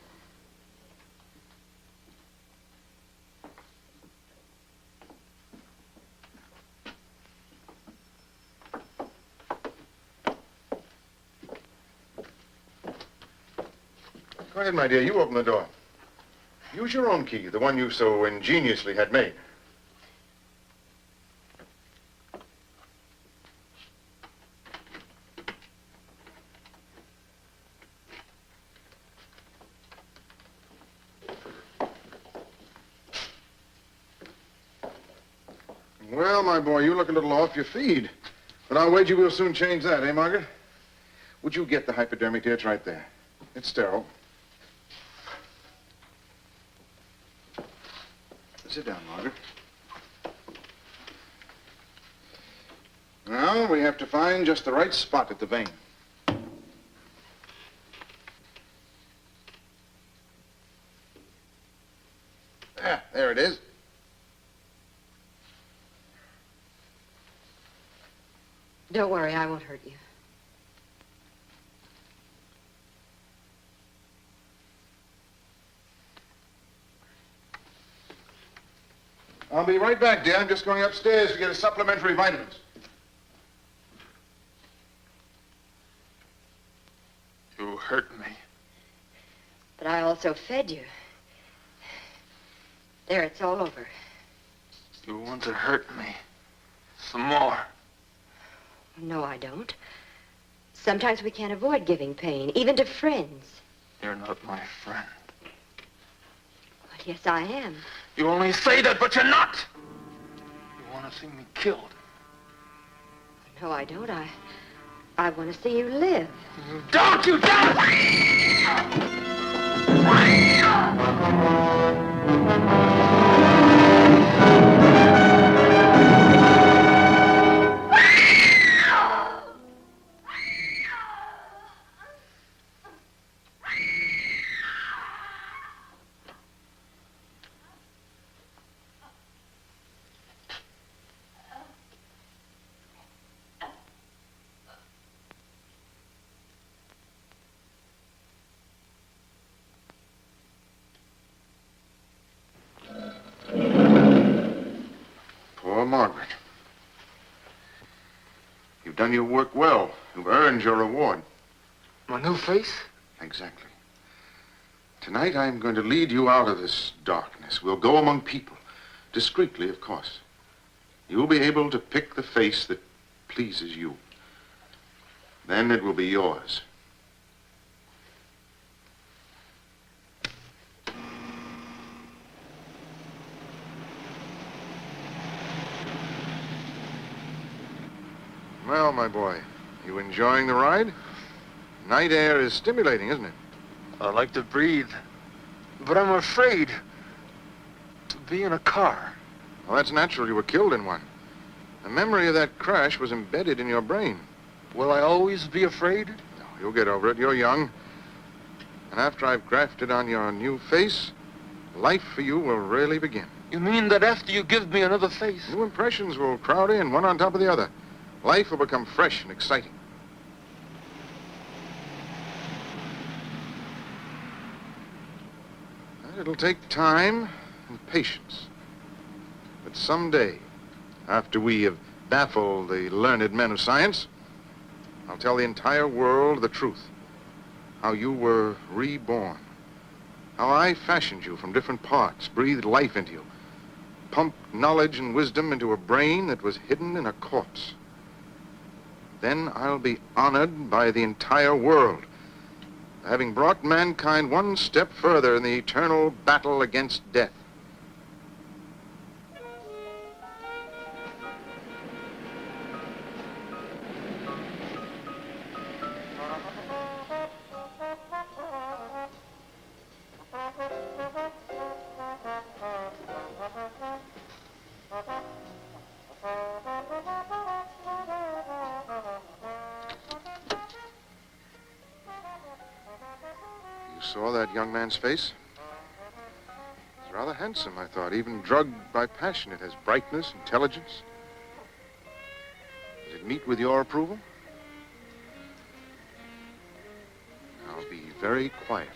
Go ahead, my dear. You open the door. Use your own key, the one you so ingeniously had made. Well, my boy, you look a little off your feed. But I'll wager we'll soon change that, eh, Margaret? Would you get the hypodermic, dear? It's right there. It's sterile. Sit down, Margaret. Now, we have to find just the right spot at the vein. There it is. Don't worry, I won't hurt you. I'll be right back, dear. I'm just going upstairs to get a supplementary vitamins. You hurt me. But I also fed you. There, it's all over. You want to hurt me. Some more. No, I don't. Sometimes we can't avoid giving pain, even to friends. You're not my friend. But yes, I am. You only say that, but you're not. You want to see me killed. No, I don't. I want to see you live. Don't you don't! Poor Margaret. You've done your work well. You've earned your reward. My new face? Exactly. Tonight, I'm going to lead you out of this darkness. We'll go among people. Discreetly, of course. You'll be able to pick the face that pleases you. Then it will be yours. Well, my boy, you enjoying the ride? Night air is stimulating, isn't it? I like to breathe, but I'm afraid to be in a car. Well, that's natural. You were killed in one. The memory of that crash was embedded in your brain. Will I always be afraid? No, you'll get over it. You're young. And after I've grafted on your new face, life for you will really begin. You mean that after you give me another face? New impressions will crowd in, one on top of the other. Life will become fresh and exciting. It'll take time and patience. But someday, after we have baffled the learned men of science, I'll tell the entire world the truth. How you were reborn. How I fashioned you from different parts, breathed life into you, pumped knowledge and wisdom into a brain that was hidden in a corpse. Then I'll be honored by the entire world, having brought mankind one step further in the eternal battle against death. Saw that young man's face? He's rather handsome, I thought. Even drugged by passion, it has brightness, intelligence. Does it meet with your approval? I'll be very quiet.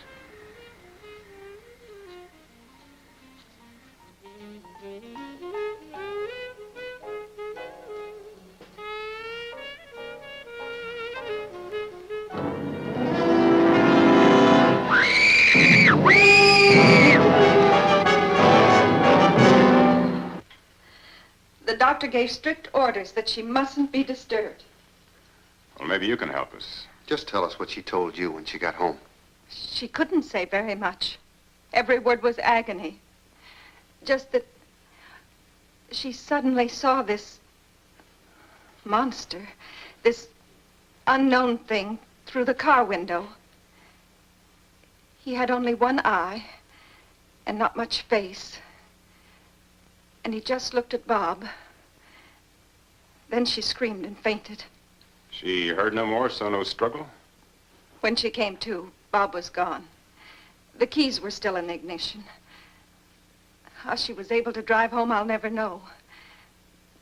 The doctor gave strict orders that she mustn't be disturbed. Well, maybe you can help us. Just tell us what she told you when she got home. She couldn't say very much. Every word was agony. Just that she suddenly saw this monster, this unknown thing through the car window. He had only one eye and not much face. And he just looked at Bob. Then she screamed and fainted. She heard no more, saw no struggle? When she came to, Bob was gone. The keys were still in the ignition. How she was able to drive home, I'll never know.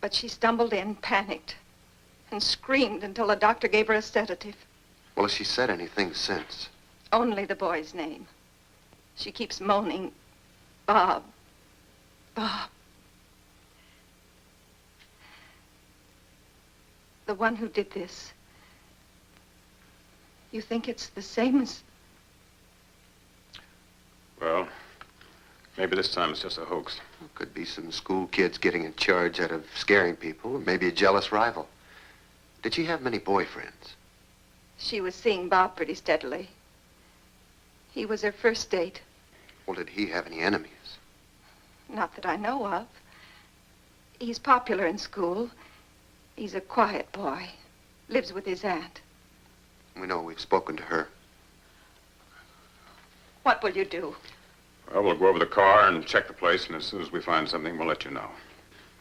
But she stumbled in, panicked, and screamed until the doctor gave her a sedative. Well, has she said anything since? Only the boy's name. She keeps moaning, Bob, Bob. The one who did this. You think it's the same as... Well, maybe this time it's just a hoax. Could be some school kids getting in charge out of scaring people, or maybe a jealous rival. Did she have many boyfriends? She was seeing Bob pretty steadily. He was her first date. Well, did he have any enemies? Not that I know of. He's popular in school. He's a quiet boy. Lives with his aunt. We know we've spoken to her. What will you do? Well, we'll go over the car and check the place, and as soon as we find something, we'll let you know.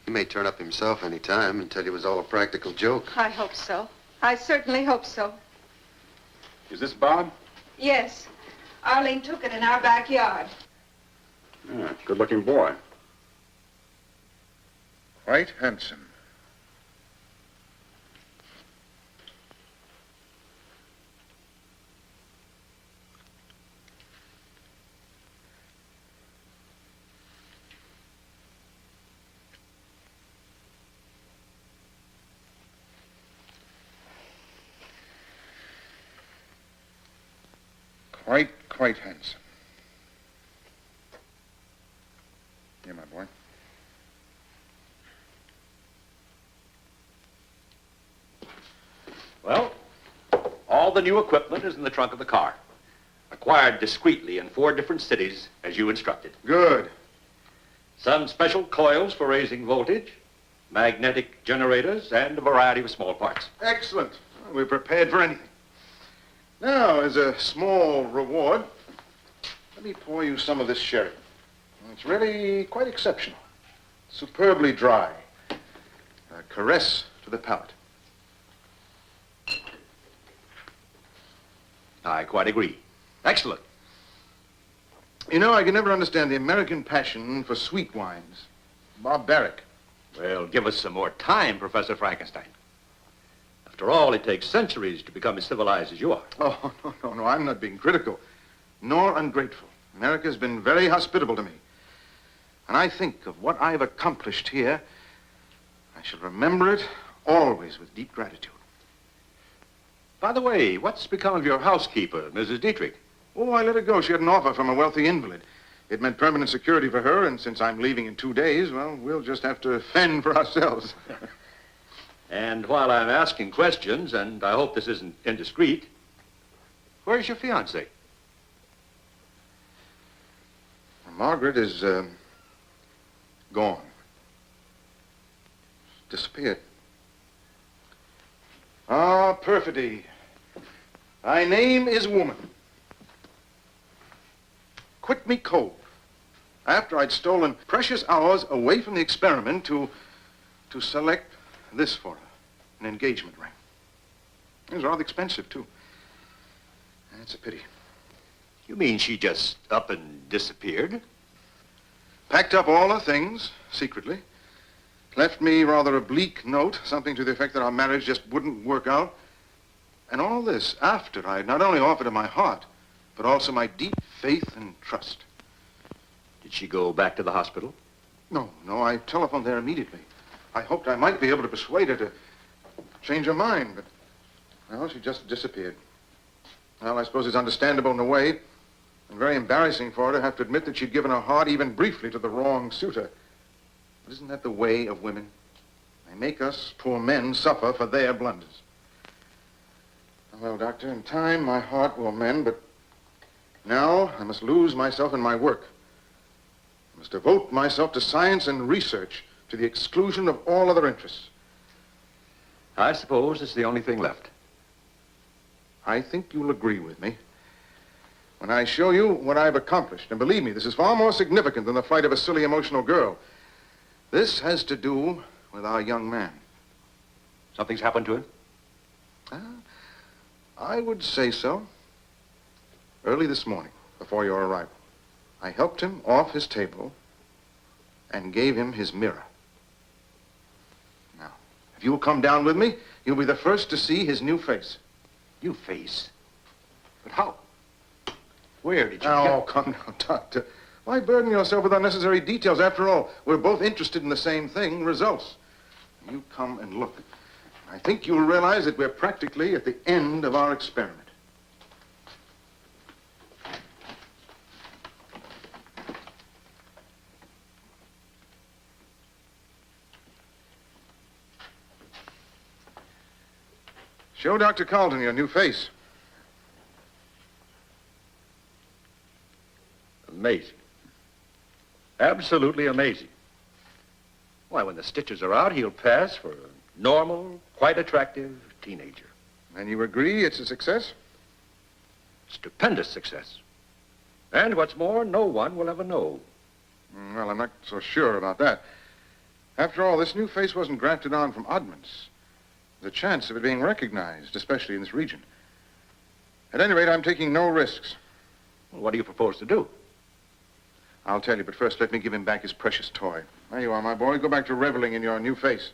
He may turn up himself any time and tell you it was all a practical joke. I hope so. I certainly hope so. Is this Bob? Yes. Arlene took it in our backyard. Yeah, good-looking boy. Quite handsome. Quite handsome. Here, my boy. Well, all the new equipment is in the trunk of the car. Acquired discreetly in 4 different cities, as you instructed. Good. Some special coils for raising voltage. magnetic generators, and a variety of small parts. Excellent. We're prepared for anything. Now, as a small reward, let me pour you some of this sherry. It's really quite exceptional. Superbly dry. A caress to the palate. I quite agree. Excellent. You know, I can never understand the American passion for sweet wines. Barbaric. Well, give us some more time, Professor Frankenstein. After all, it takes centuries to become as civilized as you are. Oh, no, I'm not being critical, nor ungrateful. America's been very hospitable to me. And I think of what I've accomplished here, I shall remember it always with deep gratitude. By the way, what's become of your housekeeper, Mrs. Dietrich? Oh, I let her go. She had an offer from a wealthy invalid. It meant permanent security for her, and since I'm leaving in 2 days, well, we'll just have to fend for ourselves. And while I'm asking questions, and I hope this isn't indiscreet, where's your fiancée? Margaret is, gone. Disappeared. Ah, perfidy. Thy name is woman. Quit me cold. After I'd stolen precious hours away from the experiment to select this for her, an engagement ring. It was rather expensive, too. That's a pity. You mean she just up and disappeared? Packed up all her things, secretly. Left me rather a bleak note, something to the effect that our marriage just wouldn't work out. And all this after I had not only offered her my heart, but also my deep faith and trust. Did she go back to the hospital? No, I telephoned there immediately. I hoped I might be able to persuade her to change her mind, but, well, she just disappeared. Well, I suppose it's understandable in a way, and very embarrassing for her to have to admit that she'd given her heart even briefly to the wrong suitor. But isn't that the way of women? They make us poor men suffer for their blunders. Well, Doctor, in time my heart will mend, but now I must lose myself in my work. I must devote myself to science and research to the exclusion of all other interests. I suppose it's the only thing left. I think you'll agree with me when I show you what I've accomplished. And believe me, this is far more significant than the flight of a silly, emotional girl. This has to do with our young man. Something's happened to him? I would say so. Early this morning, before your arrival, I helped him off his table and gave him his mirror. Now, if you'll come down with me, you'll be the first to see his new face. New face? But how? Where did you Oh, come now, Doctor. Why burden yourself with unnecessary details? After all, we're both interested in the same thing, results. You come and look. I think you'll realize that we're practically at the end of our experiment. Show Dr. Carlton your new face. Amazing. Absolutely amazing. Why, when the stitches are out, he'll pass for a normal, quite attractive teenager. And you agree it's a success? Stupendous success. And what's more, no one will ever know. Well, I'm not so sure about that. After all, this new face wasn't grafted on from oddments. There's a chance of it being recognized, especially in this region. At any rate, I'm taking no risks. Well, what do you propose to do? I'll tell you, but first let me give him back his precious toy. There you are, my boy. Go back to reveling in your new face.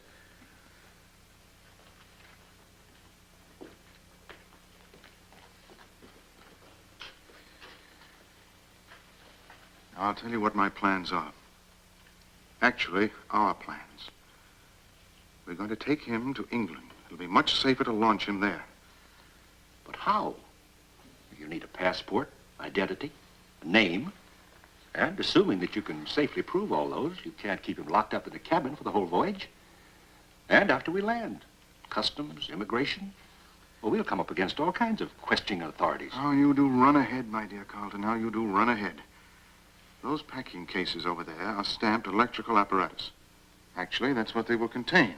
I'll tell you what my plans are. Actually, our plans. We're going to take him to England. It'll be much safer to launch him there. But how? You need a passport, identity, a name, and assuming that you can safely prove all those, you can't keep him locked up in the cabin for the whole voyage. And after we land, customs, immigration, well, we'll come up against all kinds of questioning authorities. How you do run ahead, my dear Carlton. How you do run ahead. Those packing cases over there are stamped electrical apparatus. Actually, that's what they will contain.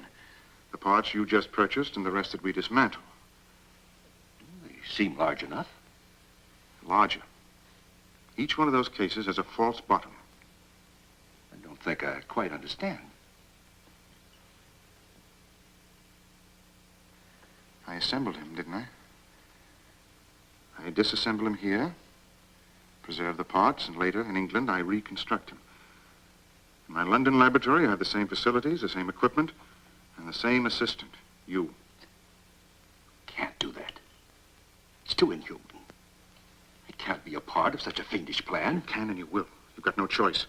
The parts you just purchased and the rest that we dismantle. They seem large enough. Larger. Each one of those cases has a false bottom. I don't think I quite understand. I assembled him, didn't I? I disassemble him here, preserve the parts, and later, in England, I reconstruct him. In my London laboratory, I have the same facilities, the same equipment, and the same assistant, you. Can't do that. It's too inhuman. I can't be a part of such a fiendish plan. You can and you will. You've got no choice.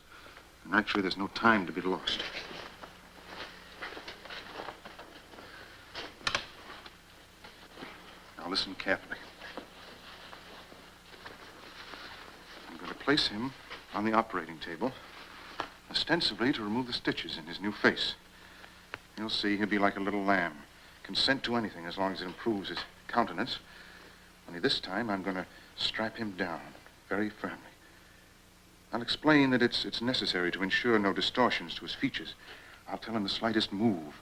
And actually, there's no time to be lost. Now listen carefully. I'm going to place him on the operating table, ostensibly to remove the stitches in his new face. You'll see he'll be like a little lamb, consent to anything as long as it improves his countenance. Only this time, I'm going to strap him down very firmly. I'll explain that it's necessary to ensure no distortions to his features. I'll tell him the slightest move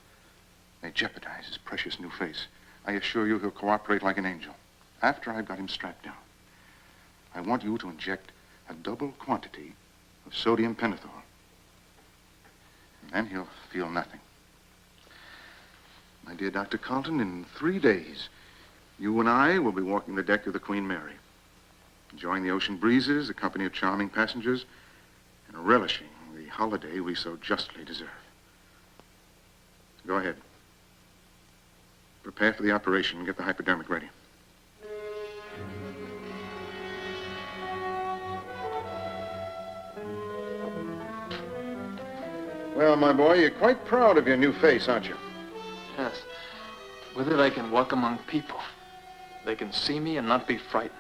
may jeopardize his precious new face. I assure you he'll cooperate like an angel. After I've got him strapped down, I want you to inject a double quantity of sodium pentothal. And then he'll feel nothing. My dear Dr. Carlton, in 3 days, you and I will be walking the deck of the Queen Mary, enjoying the ocean breezes, the company of charming passengers, and relishing the holiday we so justly deserve. Go ahead. Prepare for the operation and get the hypodermic ready. Well, my boy, you're quite proud of your new face, aren't you? Yes. With it, I can walk among people. They can see me and not be frightened.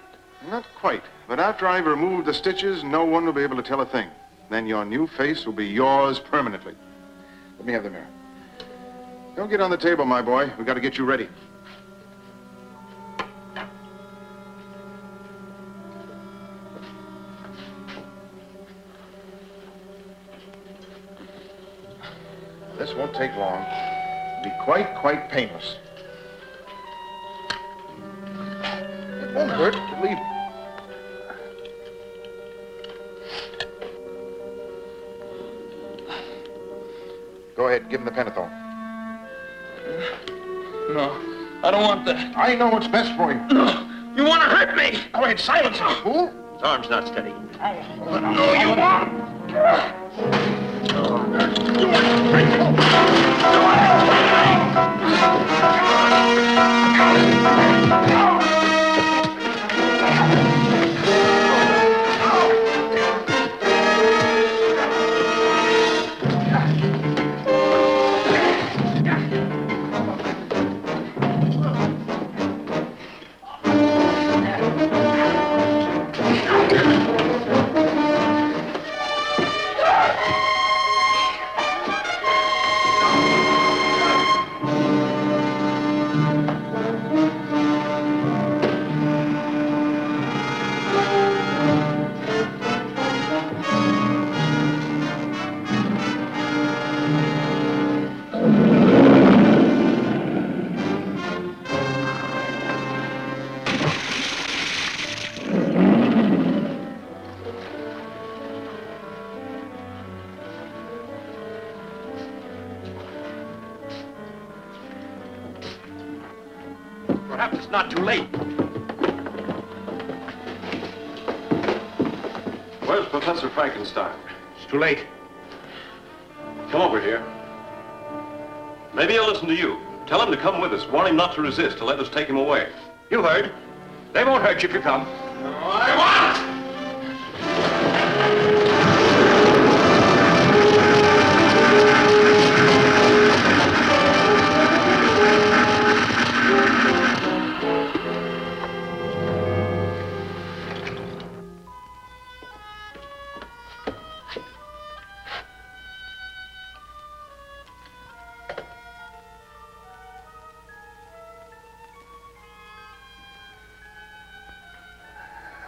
Not quite. But after I've removed the stitches, no one will be able to tell a thing. Then your new face will be yours permanently. Let me have the mirror. Don't get on the table, my boy. We've got to get you ready. This won't take long. It'll be quite painless. It won't hurt, believe me. Go ahead, give him the pentothal. No, I don't want that. I know what's best for you. No, you want to hurt me. Go ahead, silence him, fool. His arm's not steady. No, you won't. Perhaps it's not too late. Where's Professor Frankenstein? It's too late. Come over here. Maybe he'll listen to you. Tell him to come with us. Warn him not to resist, to let us take him away. You heard. They won't hurt you if you come. I want!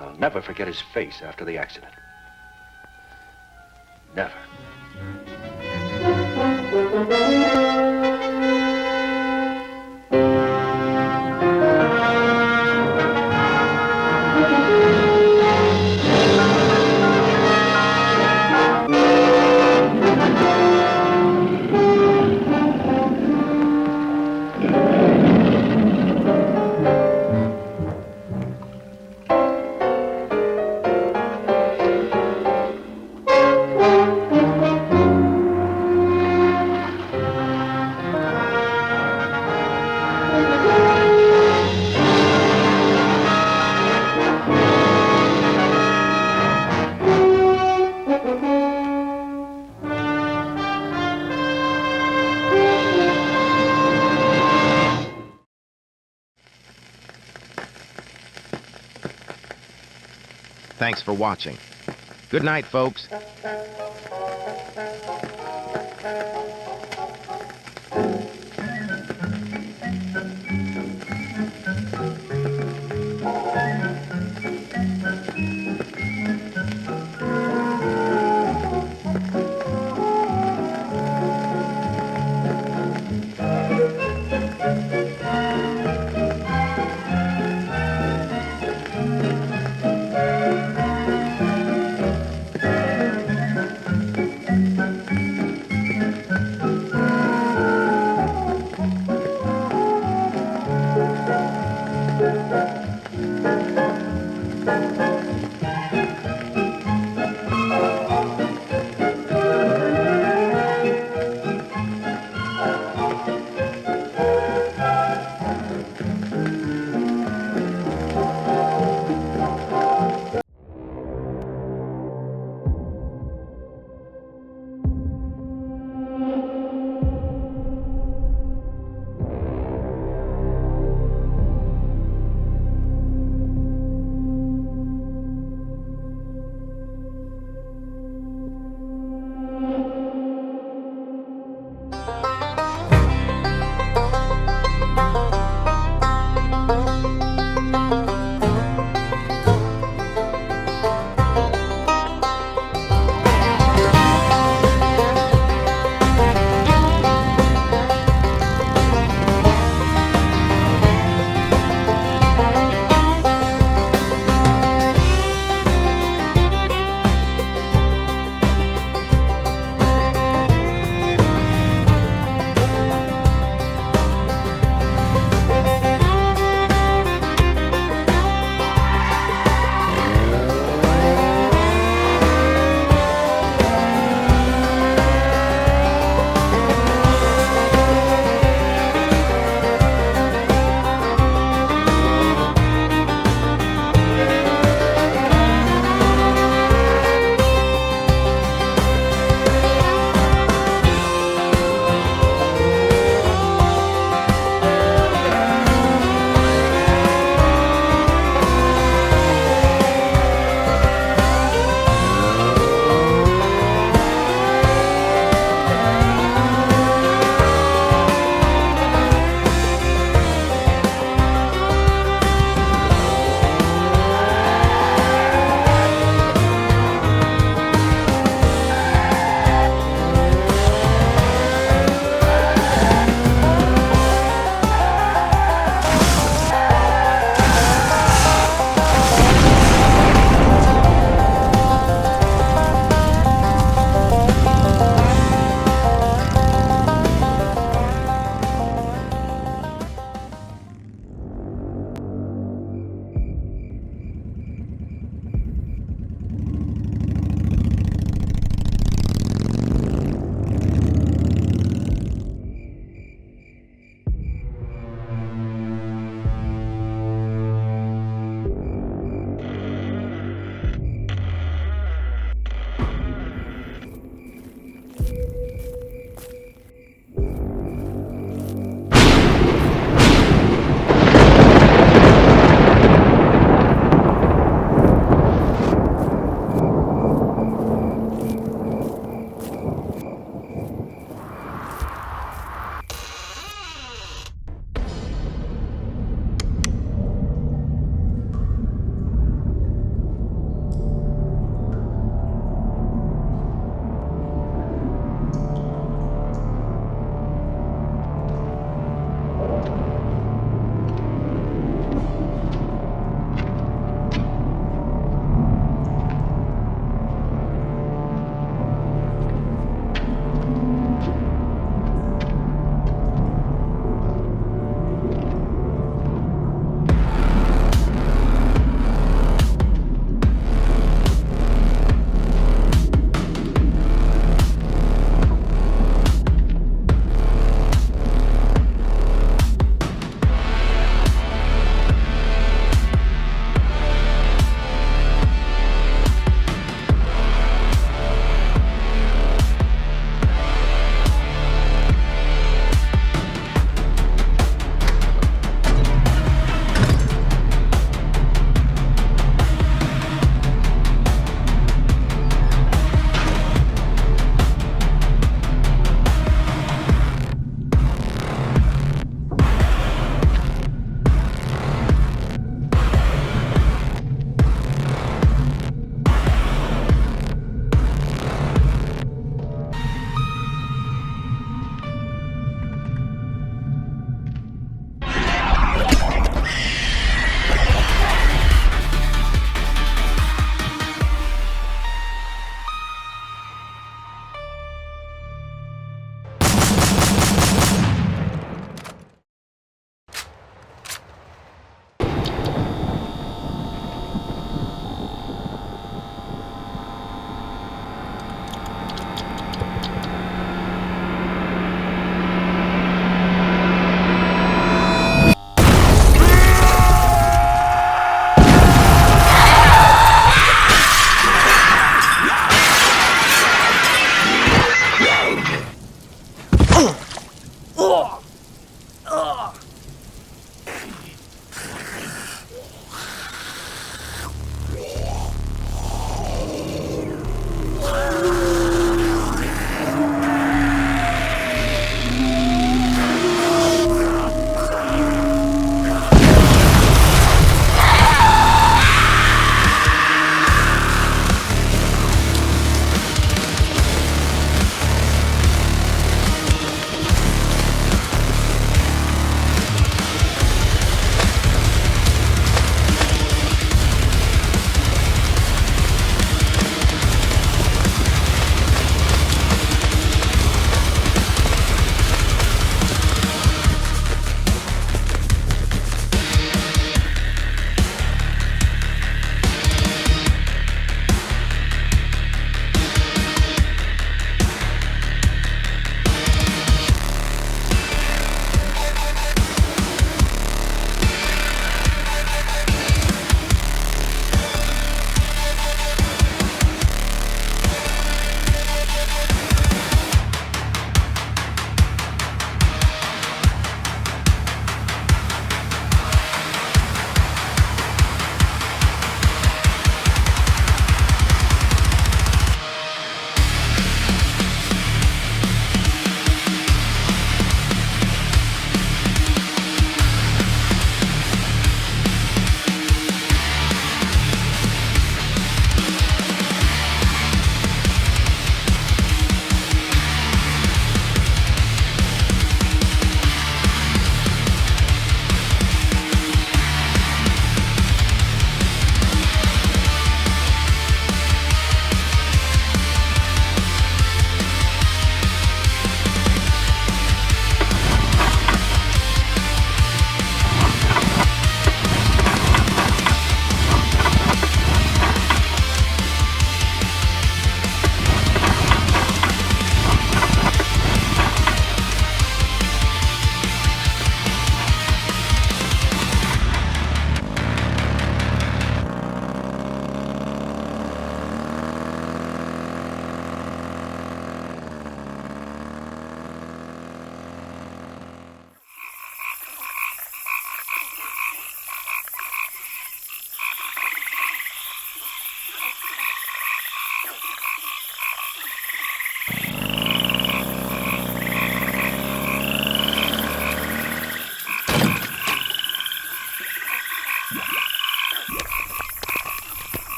I'll never forget his face after the accident. Never. Thanks for watching. Good night, folks.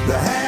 The